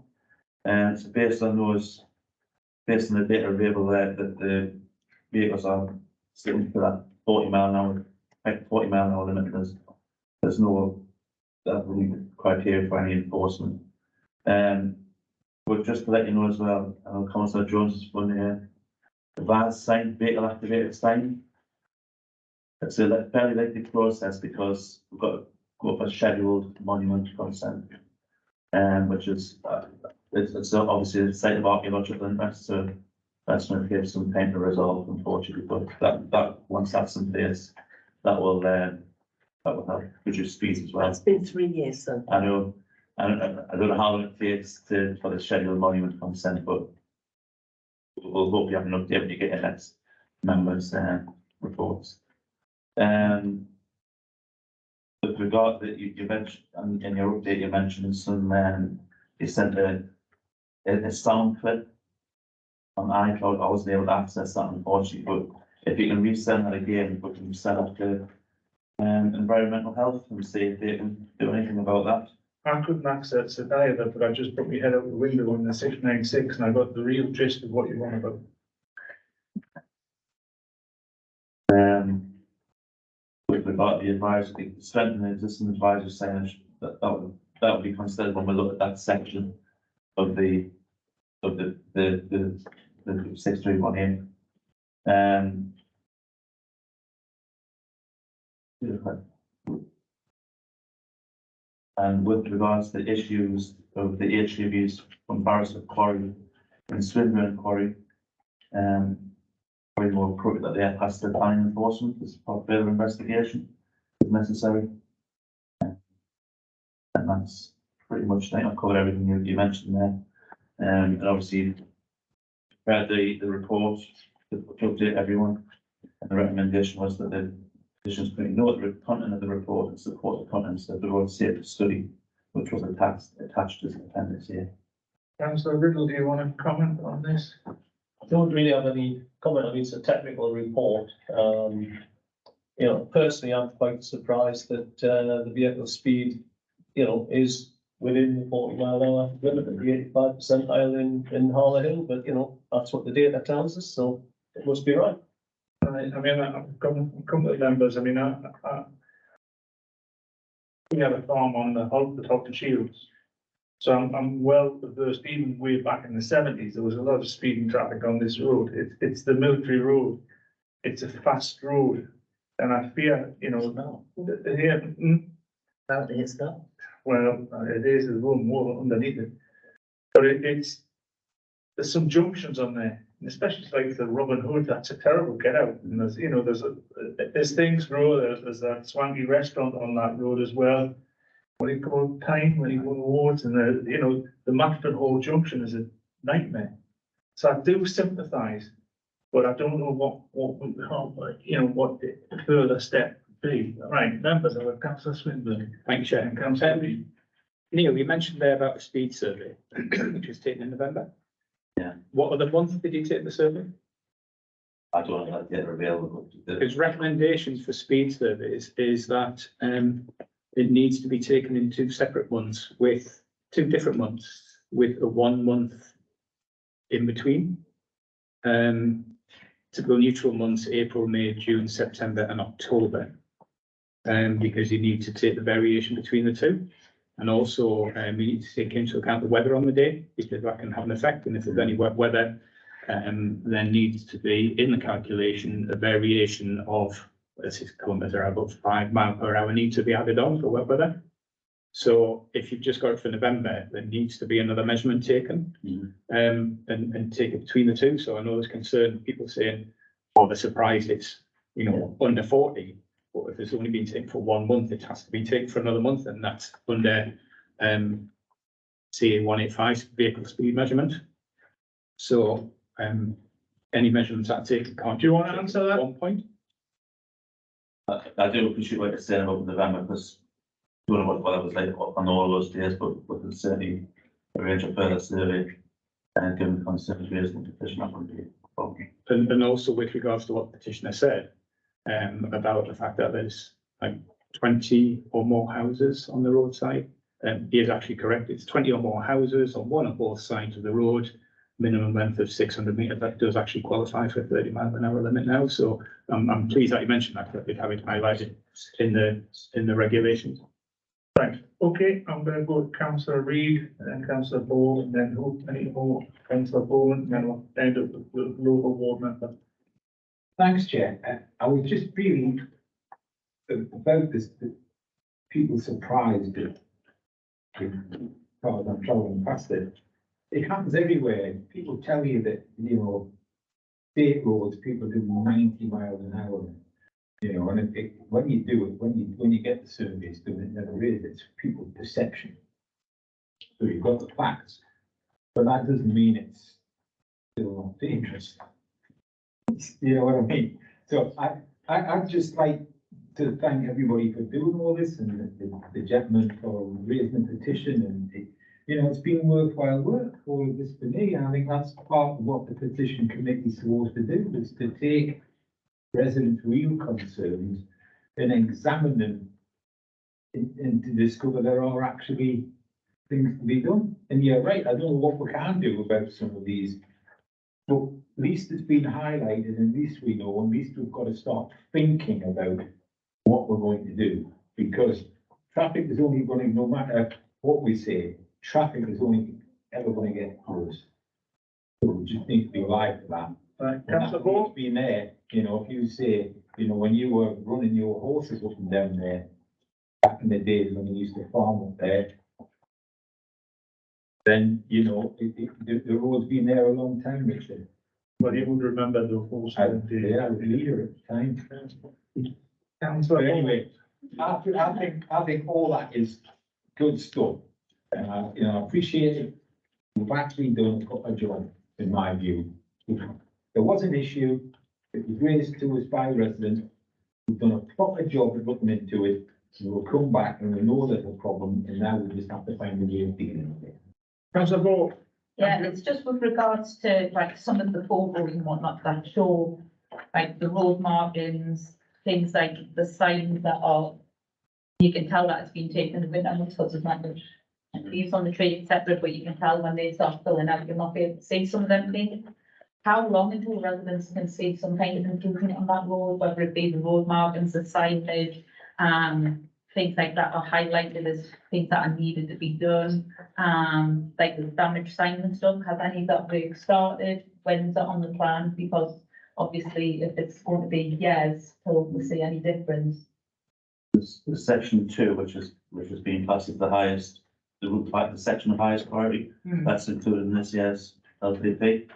And so based on the data available there, that the vehicles are sitting for that 40 mile an hour limit. There's no criteria for any enforcement. But just to let you know as well, I know Councillor Jones is funny here. The VAS sign, vehicle activated sign. It's a fairly lengthy process because we've got to go for scheduled monument consent, which is it's obviously a site of archaeological interest, so that's going to give some time to resolve, unfortunately. But that once that's in place, that will help reduce speeds as well. It's been 3 years, so. I know. I don't know how long it takes for the scheduled monument consent, but we'll hope you have an update when you get your next members' reports. With regard that you mentioned in your update, you mentioned some you sent a sound clip on iCloud. I wasn't able to access that unfortunately, but if you can resend that again, we can send it to environmental health and see if they can do anything about that. I couldn't access it either, but I just put my head out the window on the 696 and I got the real gist of what you want about. With regard to the advisory, strengthening the existing advisory signage, that would be considered when we look at that section of the 631A. And with regards to the issues of the HGVs from Barrister Quarry and Swinburne Quarry, probably more appropriate that they are passed to fine enforcement as part of further investigation if necessary. And that's pretty much, I think I've covered everything you mentioned there. And obviously, read the report to update everyone. And the recommendation was that the petitions could ignore the content of the report and support the contents of the road safety study, which was attached as an appendix here. Councillor Riddle, do you want to comment on this? I don't really have any comment. I mean, it's a technical report. You know, personally, I'm quite surprised that the vehicle speed, you know, is within the 40-mile-an-hour limit at the 85% percentile in Harlow Hill, but you know, that's what the data tells us, so it must be right. I mean, I've come to the members. I mean, we have a farm on the top of Shields. So I'm well versed, even way back in the 70s, there was a lot of speeding traffic on this road. It's the military road. It's a fast road. And I fear, you know, here, It's not. well, it is, there's one more underneath it. But there's some junctions on there, and especially like the Robin Hood, that's a terrible get out. And there's, you know, there's things road, there's that swanky restaurant on that road as well. What do you call it, time when you go towards, and you know, the Matford Hall Junction is a nightmare. So I do sympathise, but I don't know what you know, what the further step would be. Right, members of the Councillor Swinburne. Thank you, Chair. And Councillor Reid. Neil, you mentioned there about a speed survey, which was taken in November. Yeah. What other month did you take the survey? I don't know if they're available. His recommendations for speed surveys is that it needs to be taken in two separate months with 2 different months with a 1 month in between. Typical neutral months, April, May, June, September and October. Because you need to take the variation between the two. And also we need to take into account the weather on the day, because that can have an effect. And if there's any wet weather, there needs to be in the calculation a variation of, let's say, kilometres are above 5 miles per hour need to be added on for wet weather. So if you've just got it for November, there needs to be another measurement taken, and take it between the two. So I know there's concern, people saying, oh, they're surprised it's, you know, under 40. But if it's only been taken for 1 month, it has to be taken for another month, and that's under CA 185 vehicle speed measurement. So any measurements that are taken can't. Do you want to answer that? 1 point? I do appreciate what you're saying about November, because I don't know what weather was like on all those days, but we can certainly arrange a further survey and given the concerns raised in the petition, that would be a problem. And also with regards to what the petitioner said, about the fact that there's like 20 or more houses on the roadside. He is actually correct. It's 20 or more houses on one or both sides of the road, minimum length of 600 metres. That does actually qualify for a 30-mile-an-hour limit now. So I'm pleased that you mentioned that, because I have it highlighted in the regulations. Right, okay, I'm going to go with Councillor Reid and then Councillor Ball and then hope any more Councillor Bowen, and then we'll end up with the local ward member. Thanks, Chair. I was just feeling about this, people surprised that cars I'm travelling past it. It happens everywhere. People tell you that, you know, state roads, people do 90 miles an hour. You know, and when you do it, when you get the surveys done, it never is. It's people's perception. So you've got the facts, but that doesn't mean it's still not dangerous. You know what I mean? So I'd just like to thank everybody for doing all this, and the gentleman for raising the petition, and you know, it's been worthwhile work, all of this for me, and I think that's part of what the petition committee is supposed to do, is to take residents' real concerns and examine them and to discover there are actually things to be done. And you're right, I don't know what we can do about some of these, but at least it's been highlighted, and at least we know, at least we've got to start thinking about what we're going to do, because traffic is only going to, no matter what we say, traffic is only ever going to get worse. So we just need to be alive to that. Right, And councillor that's Hall? what's been there, you know, if you say, you know, when you were running your horses up and down there, back in the days when you used to farm up there, then, you know, the road's been there a long time, Richard. Well, you would remember the whole I story. yeah, I was leader at the time. Councillor But Hall? anyway, I think all that is good stuff. And I, you know, I appreciate it. We've actually done a job, in my view. There was an issue, it was raised to us by residents. We've done a proper job of looking into it. So we'll come back and we know there's a problem, and now we just have to find a way of dealing with it. Councillor Hall? Yeah, it's just with regards to like some of the photos and whatnot that show like the road markings, things like the signs that are, you can tell that it's been taken in the winter because of that much leaves on the tree separate, but you can tell when they start filling out, you're not able to see some of them things. How long until residents can see some kind of improvement on that road, whether it be the road markings, the signage, things like that are highlighted as things that are needed to be done, like the damaged signs and stuff. Has any of that work started? When's it on the plan? Because obviously, if it's going to be years till we see any difference. The section 2, which is being classed as the highest, the section of highest priority, that's included in this year's LPP.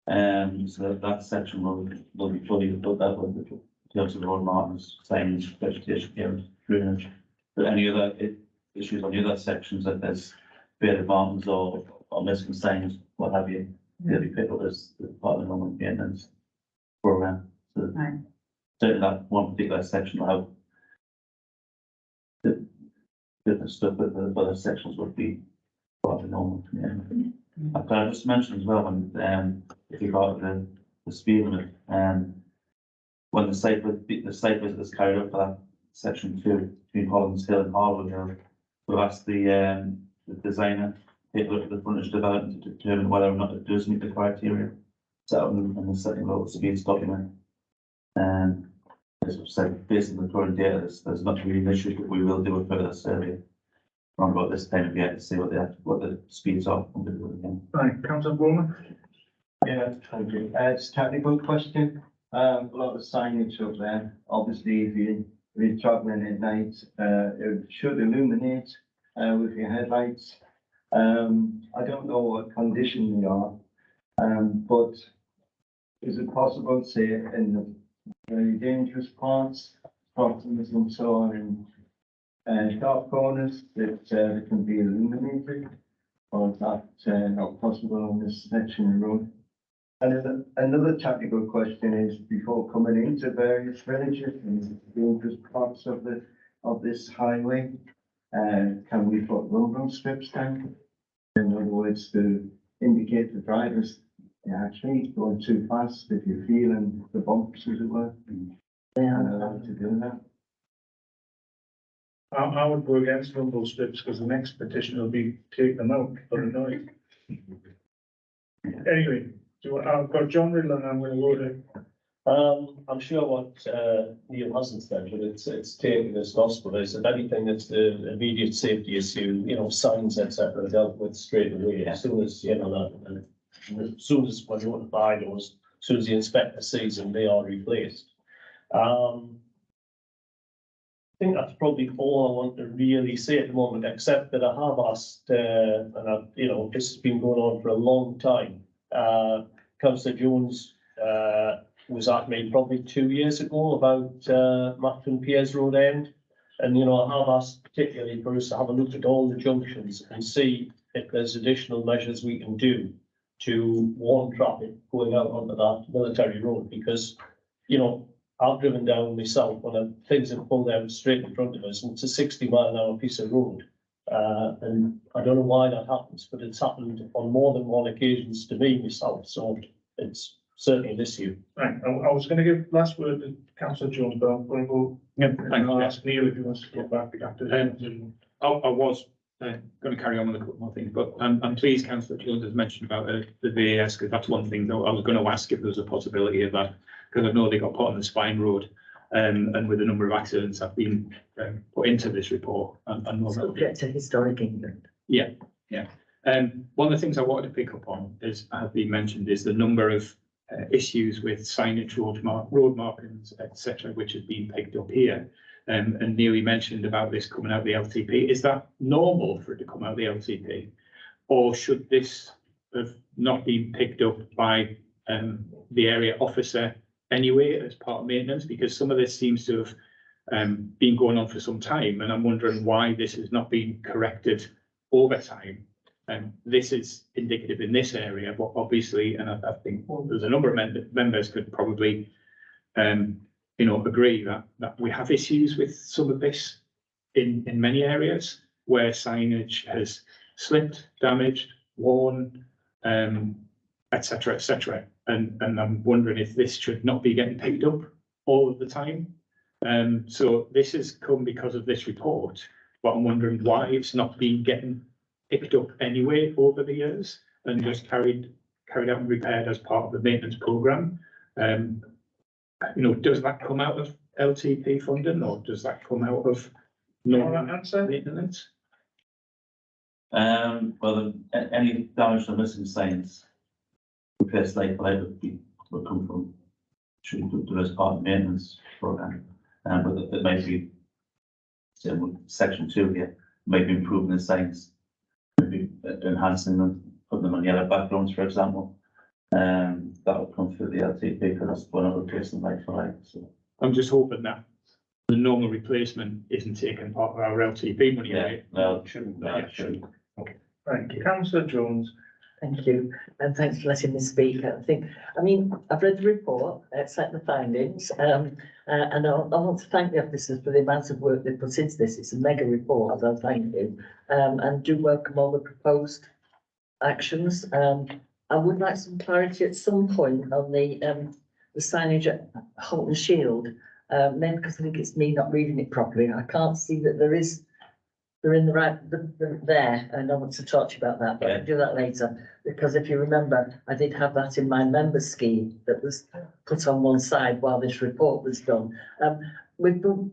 So that section will be fully built out with the terms of road markings, signage, vegetation, care, drainage. But any other issues on the other sections, that there's faded markings or missing signs, what have you, they'll be picked up as part of the normal maintenance program. So Right. certainly that one particular section will have the different stuff, but the other sections would be part of the normal. Yeah. I just mentioned as well, when if you got the speed limit, when the site visit is carried out for that section 2 between Collins Hill and Harwood Hill, we'll ask the designer to take a look at the frontage development to determine whether or not it does meet the criteria set out in the setting local speeds document. And as I've said, based on the current data, there's not really an issue, but we will do a further survey around about this time of year to see what the speeds are. Right, councillor Bowman? Yeah, thank you. It's a technical question. A lot of signage up there. Obviously, if you're traveling at night, it should illuminate with your headlights. I don't know what condition they are, but is it possible, say, in the very dangerous parts, crossings and so on, and dark corners, that it can be illuminated? Or is that not possible on this section of road? And another technical question is, before coming into various villages and dangerous parts of this highway, can we put rumble strips down? In other words, to indicate the drivers actually going too fast if you're feeling the bumps, as it were. And allowed to do that. I would go against rumble strips because the next petition will be take them out for the noise. Anyway, I've got John Riddle and I'm going to go to. I'm sure what Neil hasn't said, but it's taken as gospel is that anything that's the immediate safety issue, you know, signs, etc., dealt with straight away as soon as, you know, that, and as soon as when you want to buy those, as soon as the inspector sees them, they are replaced. I think that's probably all I want to really say at the moment, except that I have asked, and I've, you know, this has been going on for a long time. Councillor Jones was at me probably 2 years ago about Matton Piers Road End. And, you know, I have asked particularly for us to have a look at all the junctions and see if there's additional measures we can do to warn traffic going out onto that military road, because, you know, I've driven down myself when things have pulled out straight in front of us, and it's a 60-mile-an-hour piece of road. And I don't know why that happens, but it's happened on more than one occasions to me myself, so it's certainly an issue. Right, I was gonna give last word to councillor Jones, but I'm gonna go. Yep, thank I'll you. ask Neil if he wants to get back after. I was going to carry on with a couple more things, but I'm pleased councillor Jones has mentioned about the VAS, because that's one thing that I was going to ask if there was a possibility of that, because I know they got put on the spine road, and with a number of accidents have been put into this report. I know that. Subject to historic England. Yeah. One of the things I wanted to pick up on is, have been mentioned, is the number of issues with signage, road markings, etc., which has been picked up here. And Neil mentioned about this coming out of the LTP. Is that normal for it to come out of the LTP? Or should this have not been picked up by the area officer anyway as part of maintenance? Because some of this seems to have been going on for some time, and I'm wondering why this has not been corrected over time. This is indicative in this area, but obviously, and I think there's a number of members could probably agree that we have issues with some of this in many areas where signage has slipped, damaged, worn, etc., etc. And I'm wondering if this should not be getting picked up all of the time. So this has come because of this report, but I'm wondering why it's not been getting picked up anyway over the years and just carried out and repaired as part of the maintenance programme. Does that come out of LTP funding, or does that come out of normal maintenance? Well, any damage to missing signs, replace like would come from, should do as part of the maintenance programme. But it might be, say, section 2 here, maybe improving the signs, maybe enhancing them, putting them on yellow backgrounds, for example. That would come through the LTP, because we're not replacing like for like. So I'm just hoping that the normal replacement isn't taken part of our LTP money, right? No, it shouldn't. No, it shouldn't. Okay. Right, councillor Jones. Thank you, and thanks for letting me speak. I've read the report, accept the findings, and I want to thank the officers for the amount of work they've put into this. It's a mega report, so thank you. And do welcome all the proposed actions. I would like some clarity at some point on the signage at Holton Shield, mainly because I think it's me not reading it properly. I can't see that they're in the right, they're there, and I want to talk to you about that, but I'll do that later. Because if you remember, I did have that in my member scheme that was put on one side while this report was done. We've done,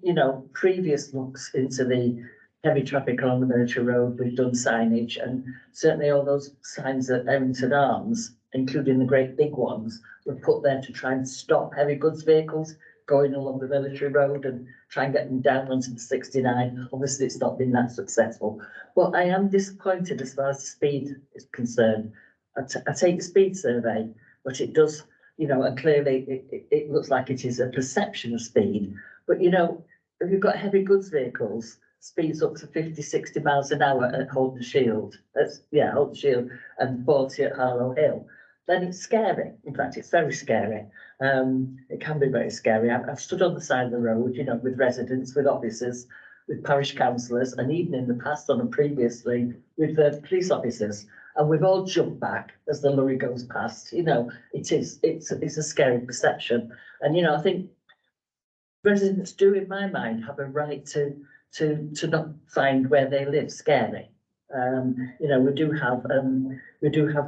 previous looks into the heavy traffic along the military road, we've done signage, and certainly all those signs at Errington Arms, including the great big ones, were put there to try and stop heavy goods vehicles going along the military road and try and get them down onto the 69. Obviously, it's not been that successful. But I am disappointed as far as the speed is concerned. I take the speed survey, but it does, and clearly it looks like it is a perception of speed. But, if you've got heavy goods vehicles, speeds up to 50, 60 miles an hour at Holton Shield. Holton Shield and 40 at Harlow Hill. Then it's scary. In fact, it's very scary. It can be very scary. I've stood on the side of the road, with residents, with officers, with parish councillors, and even in the past previously with the police officers. And we've all jumped back as the lorry goes past. It's a scary perception. And, I think residents do, in my mind, have a right to not find where they live scary. We do have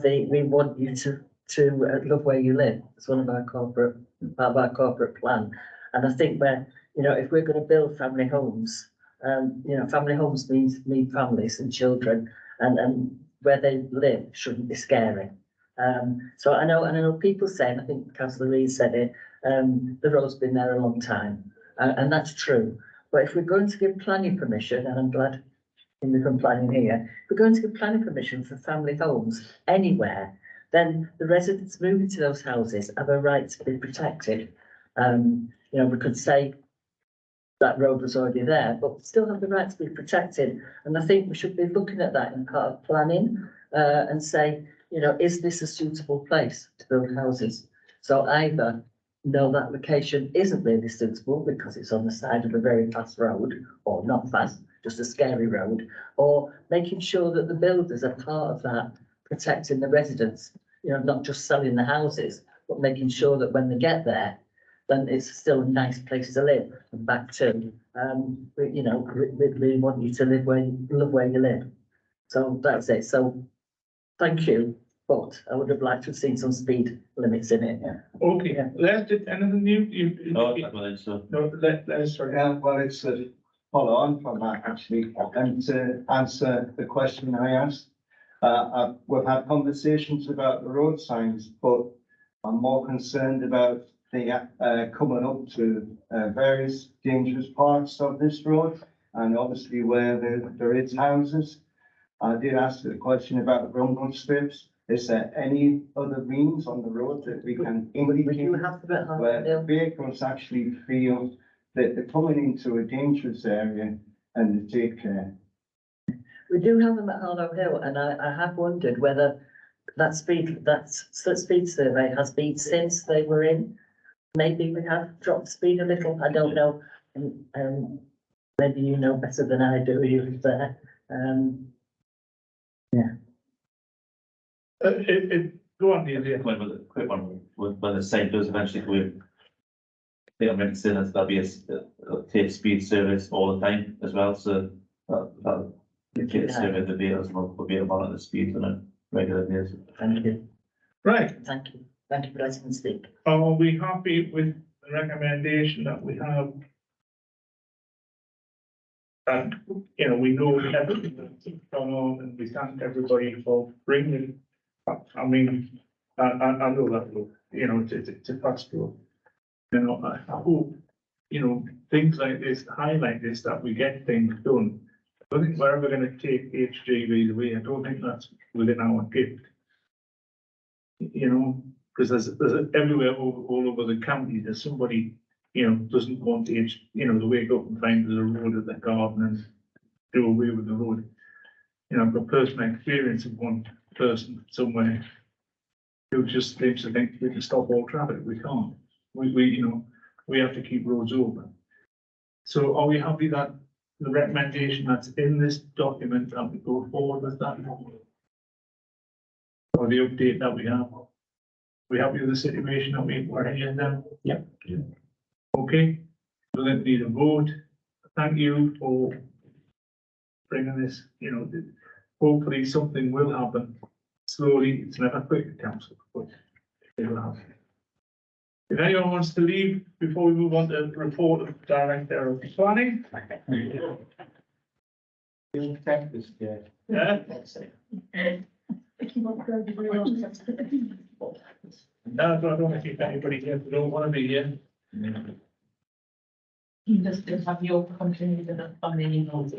we want you to love where you live. It's one of our part of our corporate plan. And I think if we're going to build family homes, family homes mean families and children, and where they live shouldn't be scary. So I know people saying, I think Councillor Reid said it, the road's been there a long time, and that's true. But if we're going to give planning permission, and I'm glad from planning here, if we're going to give planning permission for family homes anywhere, then the residents moving to those houses have a right to be protected. We could say that road was already there, but still have the right to be protected. And I think we should be looking at that in part of planning and say, is this a suitable place to build houses? So either know that location isn't really suitable because it's on the side of a very fast road, or not fast, just a scary road, or making sure that the builders are part of that, protecting the residents, you know, not just selling the houses, but making sure that when they get there, then it's still a nice place to live. And back to, you know, we want you to love where you live. So that's it. So thank you, but I would have liked to have seen some speed limits in it. Okay, Les, did anything new? No, that's what I said. No, Les, sorry. Yeah, well, it's a follow on from that actually, and to answer the question I asked. We've had conversations about the road signs, but I'm more concerned about the coming up to various dangerous parts of this road, and obviously where there is houses. I did ask the question about rumble strips. Is there any other means on the road that we can We do indicate have to bit where hard. vehicles actually feel that they're coming into a dangerous area and they take care? We do have them at Harlow Hill, and I have wondered whether that speed survey has been since they were in. Maybe we have dropped speed a little, I don't know. Maybe you know better than I do, you was there. Go on, Neil. Quick one, when the site does eventually go in. I think I'm meant to say that there'll be a tape speed service all the time as well, so that the kit survey the vehicles will be able to monitor the speed on a regular basis. Thank you, Right, thank you for letting me speak. are we happy with the recommendation that we have? And, you know, we know everything that's gone on and we thank everybody for bringing. I mean, I know that, you know, it's a fast road. You know, I hope, you know, things like this, highlight this, that we get things done. I don't think we're ever gonna take HGVs away. I don't think that's within our gift. You know, because there's everywhere all over the county, there's somebody, you know, doesn't want to wake up and find there's a road at their garden and do away with the road. You know, I've got personal experience of one person somewhere who just seems to think we can stop all traffic. We can't. We have to keep roads open. So are we happy that the recommendation that's in this document, that we go forward with that? Or the update that we have? We happy with the situation that we're in now? Yep. Okay, so then need a vote. Thank you for bringing this, you know, hopefully something will happen slowly. It's never quick, council, but it will happen. If anyone wants to leave before we move on to the report of the Director of Planning. Yeah. No, I don't want to keep anybody here who don't want to be here. You just have your continued on the emails.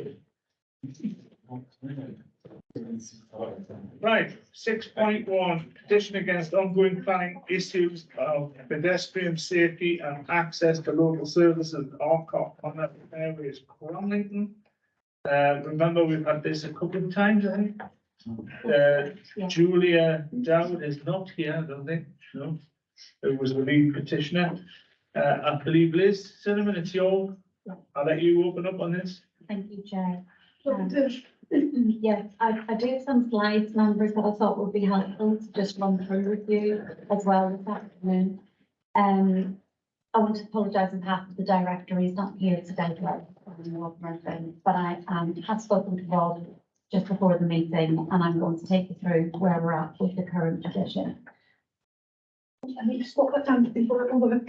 Right, 6.1, petition against ongoing planning issues of pedestrian safety and access to local services, RCOP on that areas, Cromlington. Remember, we've had this a couple of times, I think. Julia Dowd is not here, I don't think, no. Who was the lead petitioner. I believe Liz Cinnamon, it's your, I'll let you open up on this. Thank you, Chair. Yes, I do have some slides, members, that I thought would be helpful to just run through with you as well this afternoon. I want to apologise on behalf of the director, he's not here today, but I have spoken to Rob just before the meeting, and I'm going to take you through where we're at with the current petition. I need to stop that down before I go.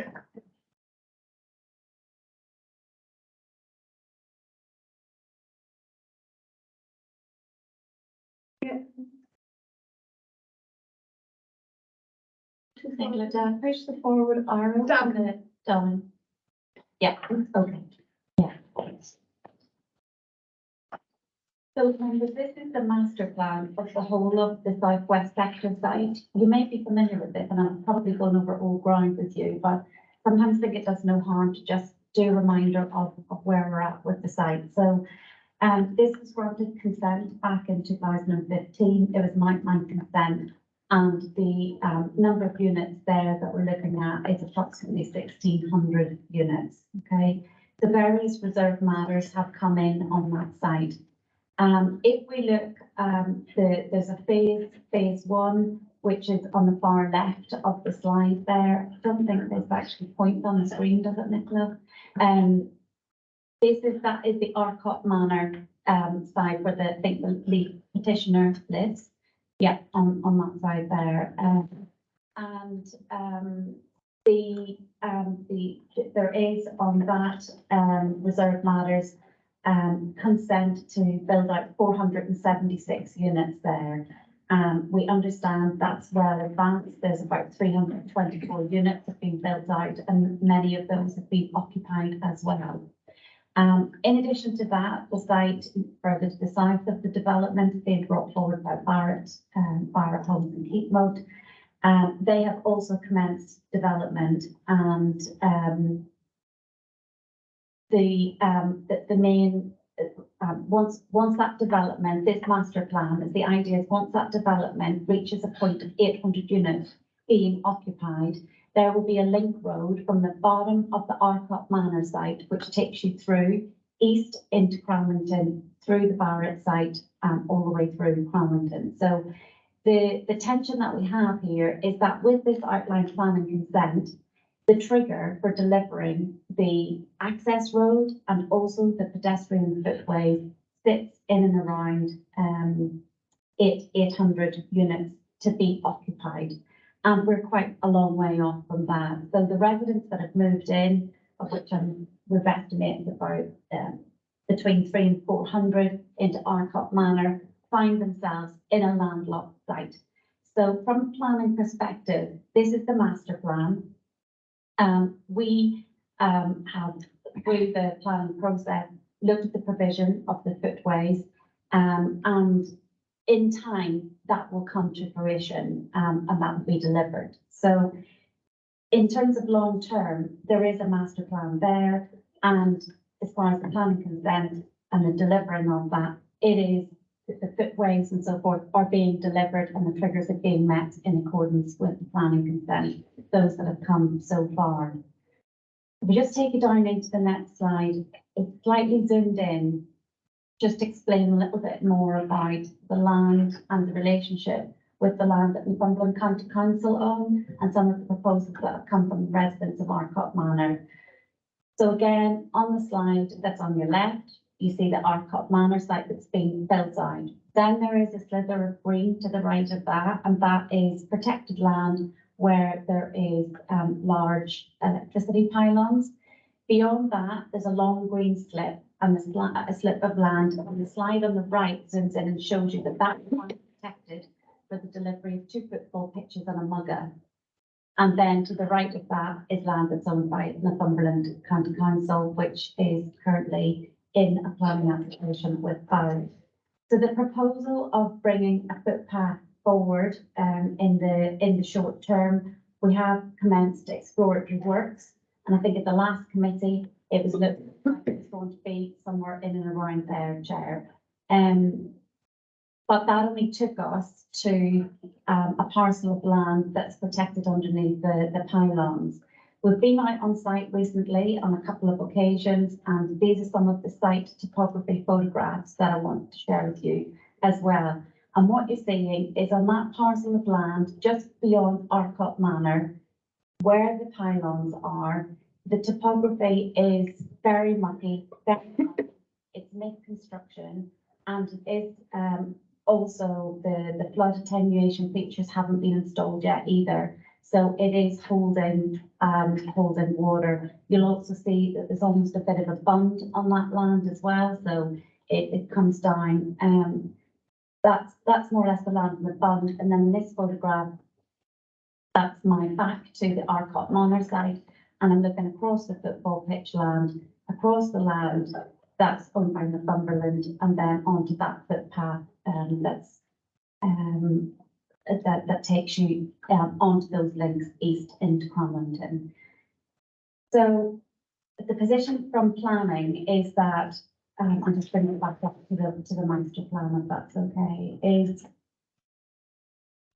Nicola, down, push the forward arrow. Down. Yeah, okay. Yeah. So members, this is the master plan of the whole of the southwest sector site. You may be familiar with it, and I'm probably going over old ground with you, but sometimes I think it does no harm to just do a reminder of where we're at with the site. So this was granted consent back in 2015. It was an outline consent And the number of units there that we're looking at is approximately 1,600 units, okay? The various reserve matters have come in on that site. If we look, there's a phase one, which is on the far left of the slide there. I don't think there's actually points on the screen, does it, Nicola? That is the Arcot Manor side where I think the lead petitioner lives. Yeah, on that side there. There is on that reserve matters consent to build out 476 units there. We understand that's well advanced. There's about 324 units have been built out, and many of those have been occupied as well. In addition to that, the site further to the south of the development being brought forward by Barrett Homes and Keepmoat. They have also commenced development, and the main once that development, this master plan, is the idea is once that development reaches a point of 800 units being occupied, there will be a link road from the bottom of the Arcot Manor site, which takes you through east into Cramlington, through the Barrett site, all the way through Cramlington. So the tension that we have here is that with this outline planning consent, the trigger for delivering the access road and also the pedestrian footways sits in and around 800 units to be occupied. And we're quite a long way off from that. So the residents that have moved in, of which we've estimated about between 300 and 400 into Arcot Manor, find themselves in a landlocked site. So from a planning perspective, this is the master plan. We have, through the planning process, looked at the provision of the footways, and in time that will come to fruition, and that will be delivered. So in terms of long term, there is a master plan there, and as far as the planning consent and the delivering of that, it is the footways and so forth are being delivered and the triggers are being met in accordance with the planning consent, those that have come so far. If we just take it down into the next slide, it's slightly zoomed in, just explain a little bit more about the land and the relationship with the land that Northumberland County Council own and some of the proposals that have come from the residents of Arcot Manor. So again, on the slide that's on your left, you see the Arcot Manor site that's being built out. Then there is a slither of green to the right of that, and that is protected land where there is large electricity pylons. Beyond that, there's a long green slip and a slip of land. And the slide on the right zooms in and shows you that that is protected for the delivery of 2 football pitches and a mugger. And then to the right of that is land that's owned by Northumberland County Council, which is currently in a planning application with Barrett. So the proposal of bringing a footpath forward in the short term, we have commenced exploratory works. And I think at the last committee, it was looked like it was going to be somewhere in and around there, Chair. But that only took us to a parcel of land that's protected underneath the pylons. We've been out on site recently on a couple of occasions, and these are some of the site topography photographs that I want to share with you as well. And what you're seeing is on that parcel of land just beyond Arcot Manor, where the pylons are, the topography is very mucky, it's mid-construction, and it is also the flood attenuation features haven't been installed yet either. So it is holding water. You'll also see that there's almost a bit of a bund on that land as well. So it comes down. That's more or less the land and the bund. And then in this photograph, that's my back to the Arcot Manor site. And I'm looking across the football pitch land, across the land that's owned by Northumberland, and then onto that footpath that takes you onto those links east into Cramlington. So the position from planning is that, I'm just bringing it back up to the master plan, if that's okay, is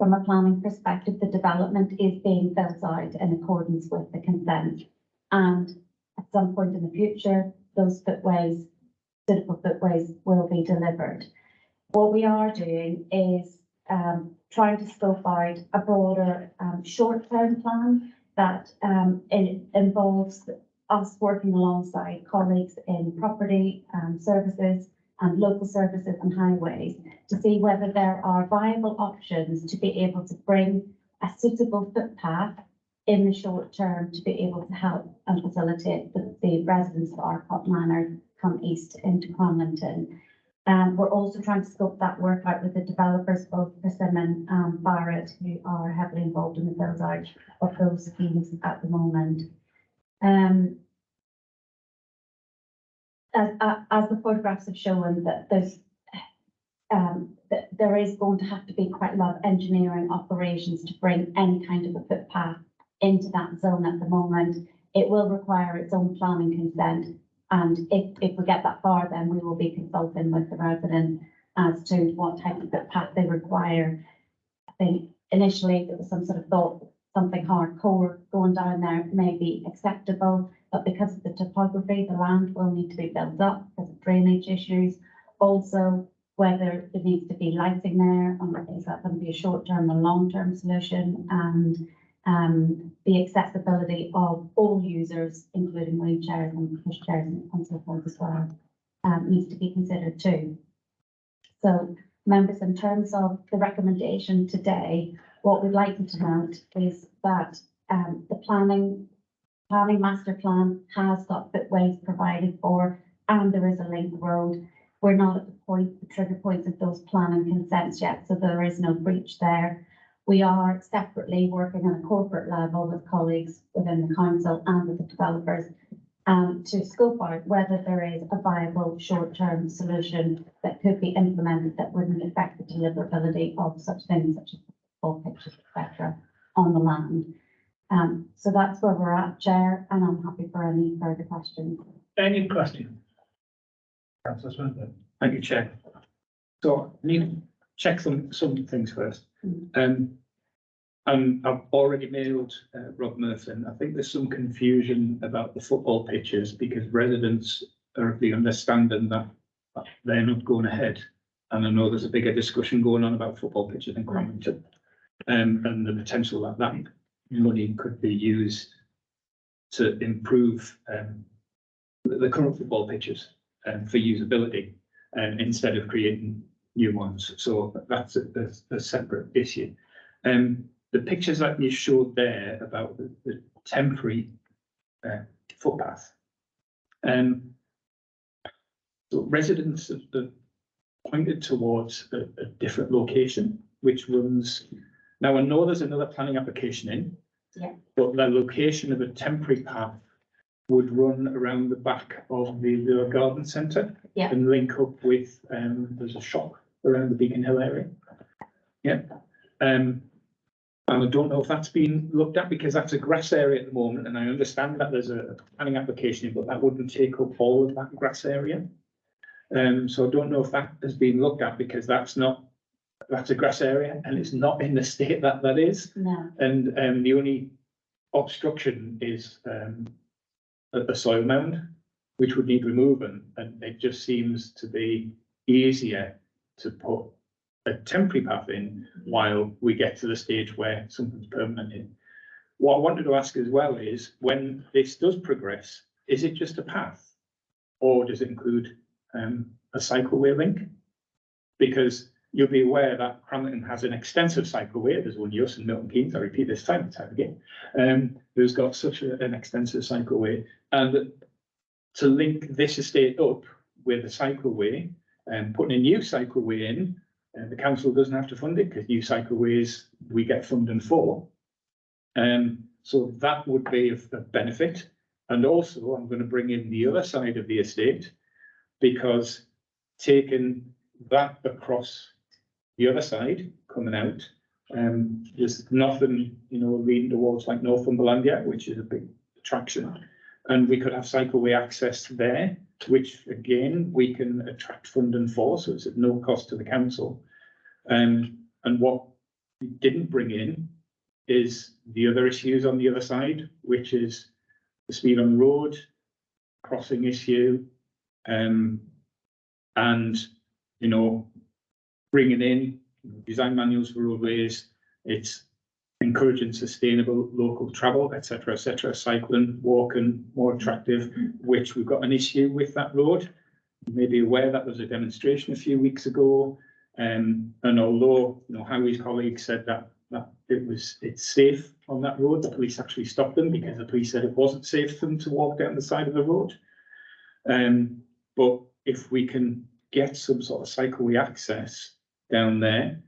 from a planning perspective, the development is being built out in accordance with the consent. And at some point in the future, those footways, suitable footways, will be delivered. What we are doing is trying to scope out a broader short-term plan that it involves us working alongside colleagues in property services and local services and highways to see whether there are viable options to be able to bring a suitable footpath in the short term to be able to help and facilitate the residents of Arcot Manor come east into Cronlington. We're also trying to scope that work out with the developers, both Persimmon and Barrett, who are heavily involved in the build out of those schemes at the moment. As the photographs have shown, that there is going to have to be quite a lot of engineering operations to bring any kind of a footpath into that zone at the moment. It will require its own planning consent. And if we get that far, then we will be consulting with the resident as to what type of footpath they require. I think initially there was some sort of thought something hardcore going down there may be acceptable, but because of the topography, the land will need to be built up because of drainage issues. Also, whether there needs to be lighting there, is that going to be a short-term or long-term solution, and the accessibility of all users, including wheelchairs and pushchairs and so forth as well, needs to be considered too. So, members, in terms of the recommendation today, what we'd like you to note is that the planning master plan has got footways provided for, and there is a link road. We're not at the trigger points of those planning consents yet, so there is no breach there. We are separately working on a corporate level with colleagues within the council and with the developers to scope out whether there is a viable short-term solution that could be implemented that wouldn't affect the deliverability of such things such as full pictures, etc., on the land. So that's where we're at, Chair, and I'm happy for any further questions. Any questions? Councillor Swinburne. Thank you, Chair. So I need to check some things first. And I've already mailed Rob Murphy. I think there's some confusion about the football pitches because residents are of the understanding that they're not going ahead. And I know there's a bigger discussion going on about football pitches in Cronlington, and the potential that that money could be used to improve the current football pitches for usability instead of creating new ones. So that's a separate issue. The pictures that you showed there about the temporary footpath. So residents have pointed towards a different location, which runs. Now I know there's another planning application in, but the location of a temporary path would run around the back of the garden centre and link up with. There's a shop around the Beacon Hill area. And I don't know if that's been looked at because that's a grass area at the moment, and I understand that there's a planning application, but that wouldn't take up all of that grass area. So I don't know if that has been looked at because that's a grass area and it's not in the state that that is. No. And the only obstruction is a soil mound, which would need removing, and it just seems to be easier to put a temporary path in while we get to the stage where something's permanent in. What I wanted to ask as well is, when this does progress, is it just a path or does it include a cycleway link? Because you'll be aware that Cronlington has an extensive cycleway. There's one Yus and Milton Keynes, I repeat this time and time again, who's got such an extensive cycleway. And to link this estate up with a cycleway and putting a new cycleway in, the council doesn't have to fund it because new cycleways we get funding for. So that would be of benefit. And also I'm going to bring in the other side of the estate, because taking that across the other side coming out, there's nothing, leading towards like Northumberland yet, which is a big attraction. And we could have cycleway access there, which again, we can attract funding for, so it's at no cost to the council. And what we didn't bring in is the other issues on the other side, which is the speed on the road, crossing issue, and, you know, bringing in design manuals for roadways. It's encouraging sustainable local travel, etc., cycling, walking, more attractive, which we've got an issue with that road. You may be aware that there was a demonstration a few weeks ago, and although, you know, Highways colleagues said that it's safe on that road, the police actually stopped them because the police said it wasn't safe for them to walk down the side of the road. But if we can get some sort of cycleway access down there,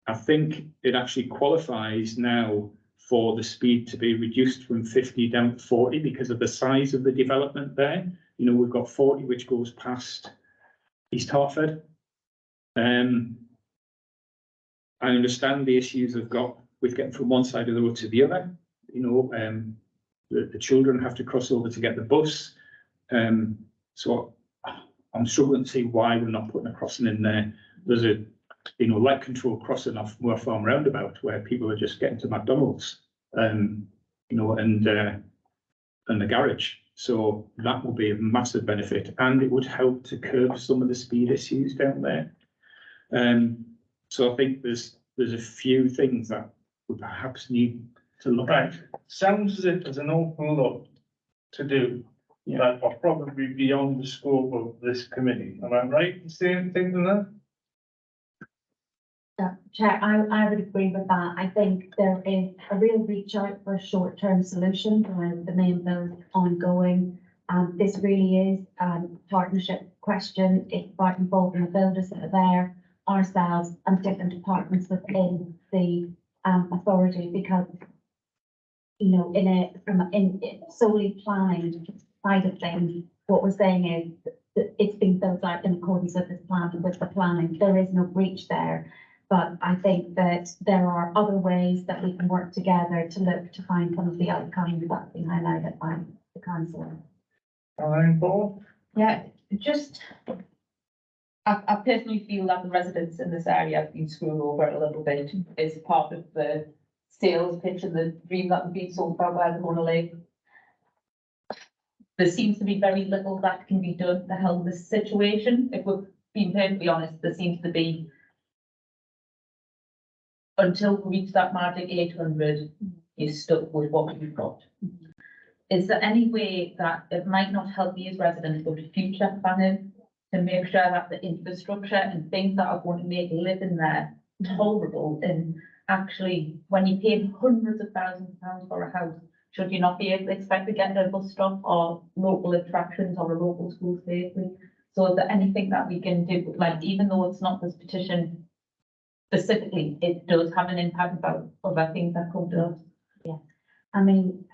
I think it actually qualifies now for the speed to be reduced from 50 down to 40 because of the size of the development there. You know, we've got 40, which goes past East Hartford. I understand the issues they've got with getting from one side of the road to the other. You know, the children have to cross over to get the bus. So I'm struggling to see why we're not putting a crossing in there. There's a, you know, light control crossing off Moor Farm roundabout where people are just getting to McDonald's, you know, and the garage. So that will be a massive benefit, and it would help to curb some of the speed issues down there. So I think there's a few things that we perhaps need to look at. Sounds as if there's an awful lot to do that are probably beyond the scope of this committee. Am I right in saying things like that? Chair, I would agree with that. I think there is a real reach out for a short-term solution around the main bill ongoing. This really is a partnership question. It's about involving the builders that are there, ourselves, and different departments within the authority, because, you know, in solely planning side of things, what we're saying is that it's been built out in accordance with this plan and with the planning. There is no breach there. But I think that there are other ways that we can work together to look to find some of the outcomes that's been highlighted by the council. Paul? Yeah, just, I personally feel that the residents in this area have been screwed over a little bit as part of the sales pitch and the dream that has been sold about by the Mona Lake. There seems to be very little that can be done to help this situation. If we're being perfectly honest, there seems to be, until we reach that magic 800, you're stuck with what you've got. Is there any way that it might not help you as residents, but future planning, to make sure that the infrastructure and things that are going to make living there tolerable, and actually, when you pay hundreds of thousands of pounds for a house, should you not be able to expect to get a bus stop or local attractions or a local school safely? So is there anything that we can do, like, even though it's not this petition specifically, it does have an impact about other things that come to us? Yeah, I mean,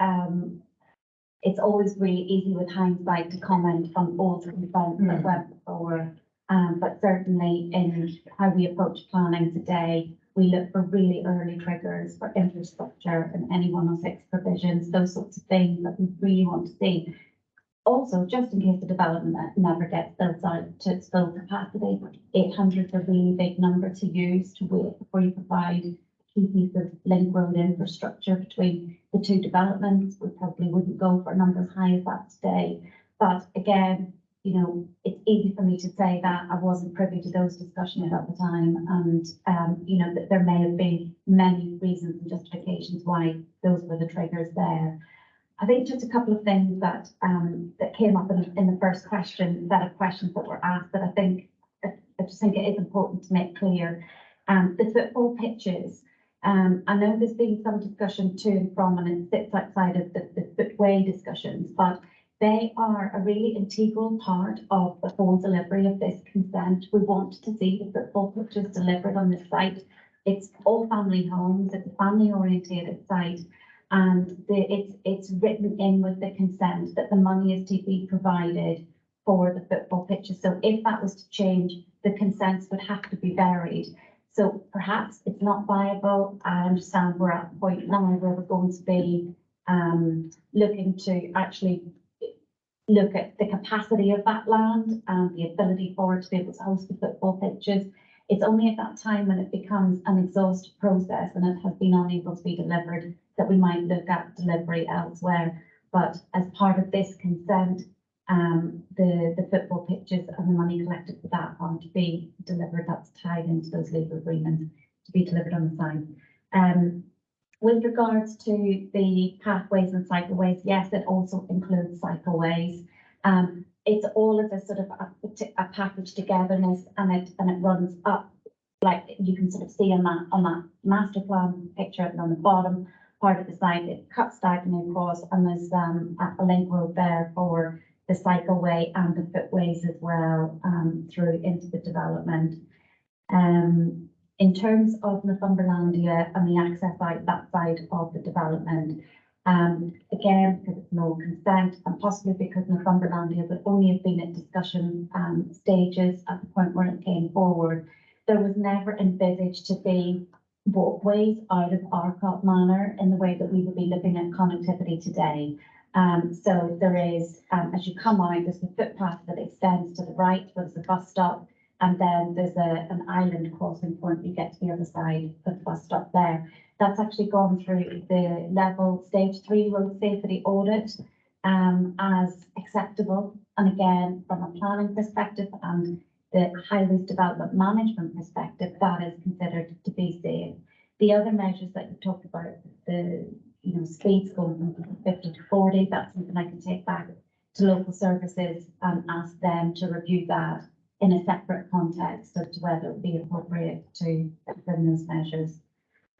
it's always really easy with hindsight to comment on old events that went before, but certainly in how we approach planning today, we look for really early triggers for infrastructure and any 106 provisions, those sorts of things that we really want to see. Also, just in case the development never gets built out to its full capacity, 800 is a really big number to use to wait before you provide a key piece of link road infrastructure between the two developments. We probably wouldn't go for a number as high as that today. But again, you know, it's easy for me to say that I wasn't privy to those discussions at the time, and you know, that there may have been many reasons and justifications why those were the triggers there. I think just a couple of things that that came up in the first question, set of questions that were asked, that I just think it is important to make clear. The football pitches, I know there's been some discussion to and from, and it sits outside of the footway discussions, but they are a really integral part of the whole delivery of this consent. We want to see the football pitches delivered on this site. It's all family homes, it's a family orientated site. And it's written in with the consent that the money is to be provided for the football pitches. So if that was to change, the consents would have to be varied. So perhaps it's not viable. I understand we're at the point now where we're going to be looking to actually look at the capacity of that land and the ability for it to be able to host the football pitches. It's only at that time when it becomes an exhaustive process and it has been unable to be delivered that we might look at delivery elsewhere. But as part of this consent, the football pitches and the money collected for that are to be delivered. That's tied into those legal agreements to be delivered on the site. With regards to the pathways and cycleways, yes, it also includes cycleways. It's all of a sort of a package togetherness, and it runs up, like you can sort of see on that master plan picture, and on the bottom part of the site, it cuts diagonally across, and there's a link road there for the cycleway and the footways as well, through into the development. In terms of Northumberlandia and the access side, that side of the development, again, because it's no consent, and possibly because Northumberlandia would only have been at discussion stages at the point where it came forward, there was never envisaged to be walkways out of Arcot Manor in the way that we would be looking at connectivity today. So there is, as you come out, there's the footpath that extends to the right, where there's a bus stop, and then there's an island crossing point. You get to the other side of the bus stop there. That's actually gone through the level stage 3 road safety audit as acceptable. And again, from a planning perspective and the highways development management perspective, that is considered to be safe. The other measures that you talked about, the speeds going from 50 to 40, that's something I can take back to local services and ask them to review that in a separate context as to whether it would be appropriate to bring those measures.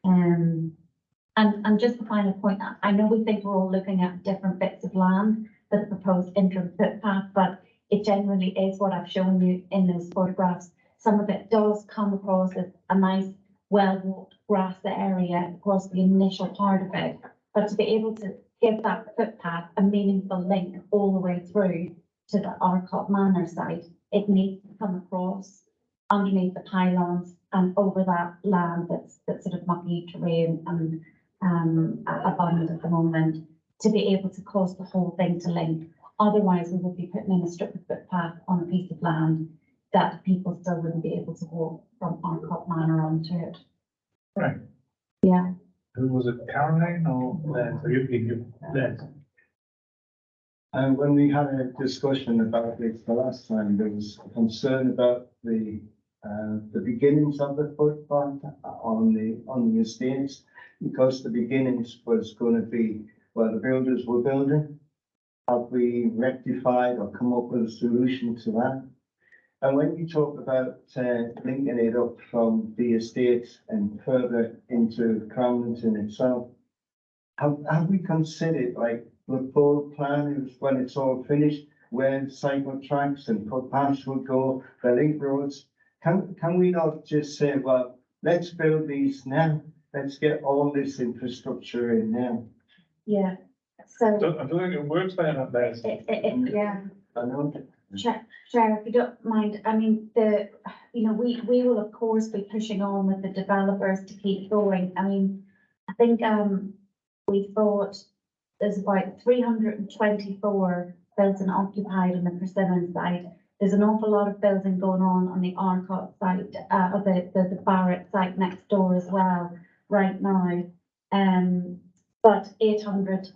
And just the final point, I know we think we're all looking at different bits of land for the proposed interim footpath, but it generally is what I've shown you in those photographs. Some of it does come across as a nice, well-walked grass area across the initial part of it, but to be able to give that footpath a meaningful link all the way through to the Arcot Manor site, it needs to come across underneath the pylons and over that land that's sort of mucky terrain and abundant at the moment, to be able to cause the whole thing to link. Otherwise, we would be putting in a strip of footpath on a piece of land that people still wouldn't be able to walk from Arcot Manor onto it. Right. Yeah. Who was it, Caroline or Les? Are you Les? And when we had a discussion about this the last time, there was concern about the beginnings of the footpath on the estates, because the beginnings was going to be where the builders were building. Have we rectified or come up with a solution to that? And when you talk about linking it up from the estate and further into Cramlington itself, have we considered, like, the full plan is when it's all finished, where cycle tracks and footpaths will go, the link roads? Can we not just say, well, let's build these now, let's get all this infrastructure in now? Yeah. So I don't think it works like that, Les. yeah. I know. Chair, if you don't mind, I mean, we will of course be pushing on with the developers to keep going. I mean, I think we thought there's about 324 built and occupied on the Persimmon side. There's an awful lot of building going on the Arcot site, the Barrett site next door as well right now. But 800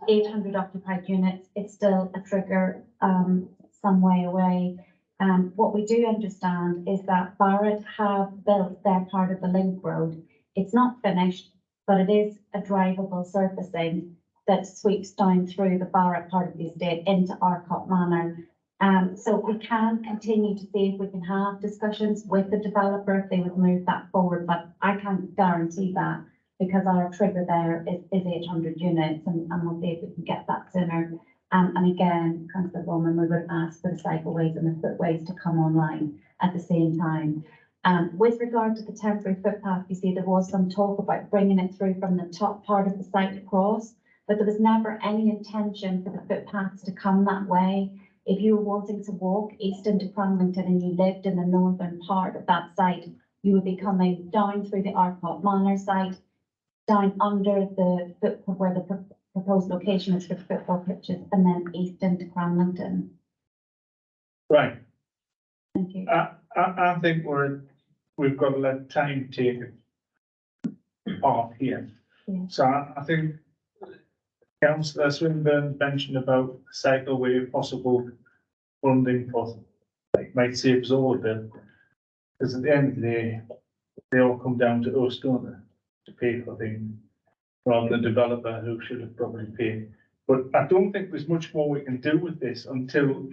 occupied units, it's still a trigger some way away. What we do understand is that Barrett have built their part of the link road. It's not finished, but it is a drivable surfacing that sweeps down through the Barrett part of the estate into Arcot Manor. So we can continue to see if we can have discussions with the developer if they would move that forward, but I can't guarantee that because our trigger there is 800 units, and we'll see if we can get that sooner. And again, Councillor Bowman, we would ask for the cycleways and the footways to come online at the same time. With regard to the temporary footpath, you see there was some talk about bringing it through from the top part of the site across, but there was never any intention for the footpaths to come that way. If you were wanting to walk east into Cramlington and you lived in the northern part of that site, you would be coming down through the Arcot Manor site, down under where the proposed location is for the football pitches, and then east into Cramlington. Right. Thank you. I think we're we've got to let time take part here. Yeah. So I think Councillor Swinburne mentioned about cycleway possible funding for, like, might save us all a bit. Because at the end of the day, they all come down to us, don't they, to pay for things, rather than the developer who should have probably paid. But I don't think there's much more we can do with this until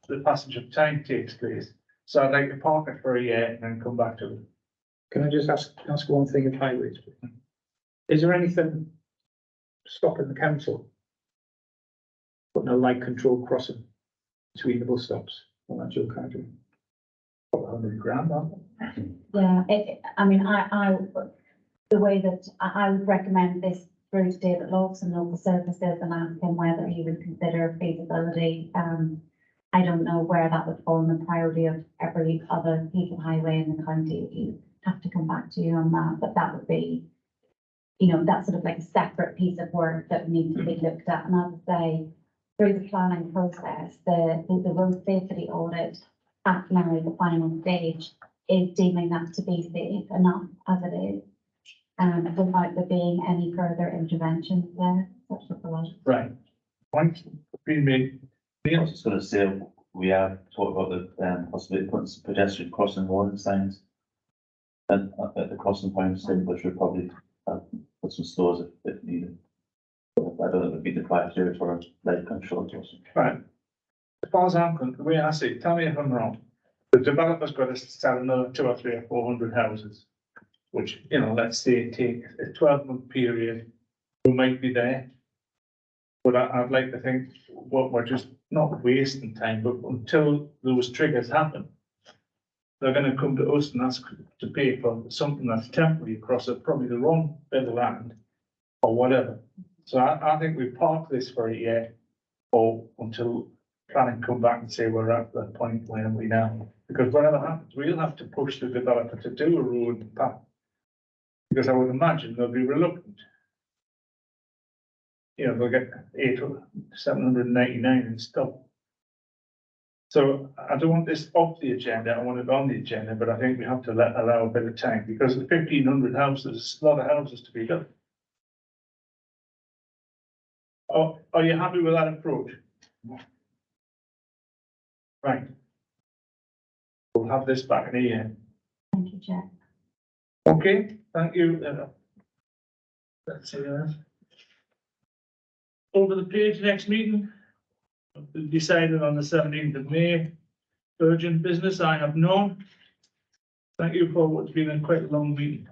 the passage of time takes place. So I'd like to park it for a year and then come back to it. Can I just ask one thing of highways? Is there anything stopping the council putting a light control crossing between the bus stops on that dual carriageway? £100,000, aren't Yeah, I mean, the way that I would recommend this through to David Lawson, local services, and ask him whether he would consider feasibility. I don't know where that would fall in the priority of every other piece of highway in the county. You have to come back to you on that, but that would be, you know, that's sort of like a separate piece of work that needs to be looked at. And as I say, through the planning process, the road safety audit at now the final stage is deeming that to be safe enough as it is, without there being any further interventions there. Such a lot. Right. Point being made. I was just gonna say, we have talked about the, possibility of putting some pedestrian crossing warning signs. And at the crossing points, we should probably, put some stores if needed. But I don't think it would be the criteria for light control. Right. As far as I'm concerned, the way I see it, tell me if I'm wrong. The developer's got to sell another 200 or 300 or 400 houses, which, you know, let's say take a 12-month period, we might be there. But I'd like to think what we're just not wasting time, but until those triggers happen, they're going to come to us and ask to pay for something that's temporary across probably the wrong bit of land or whatever. So I think we park this for a year or until planning come back and say we're at that point where we now, because whatever happens, we'll have to push the developer to do a road and path. Because I would imagine they'll be reluctant. You know, they'll get 799 and stop. So I don't want this off the agenda, I want it on the agenda, but I think we have to allow a bit of time because the 1,500 houses, there's a lot of houses to be done. Oh, are you happy with that approach? Right. We'll have this back in a year. Thank you, Chair. Okay, thank you. Let's see that. Over the page, next meeting, decided on the 17th of May. Urgent business, I have none. Thank you for what's been a quite long meeting.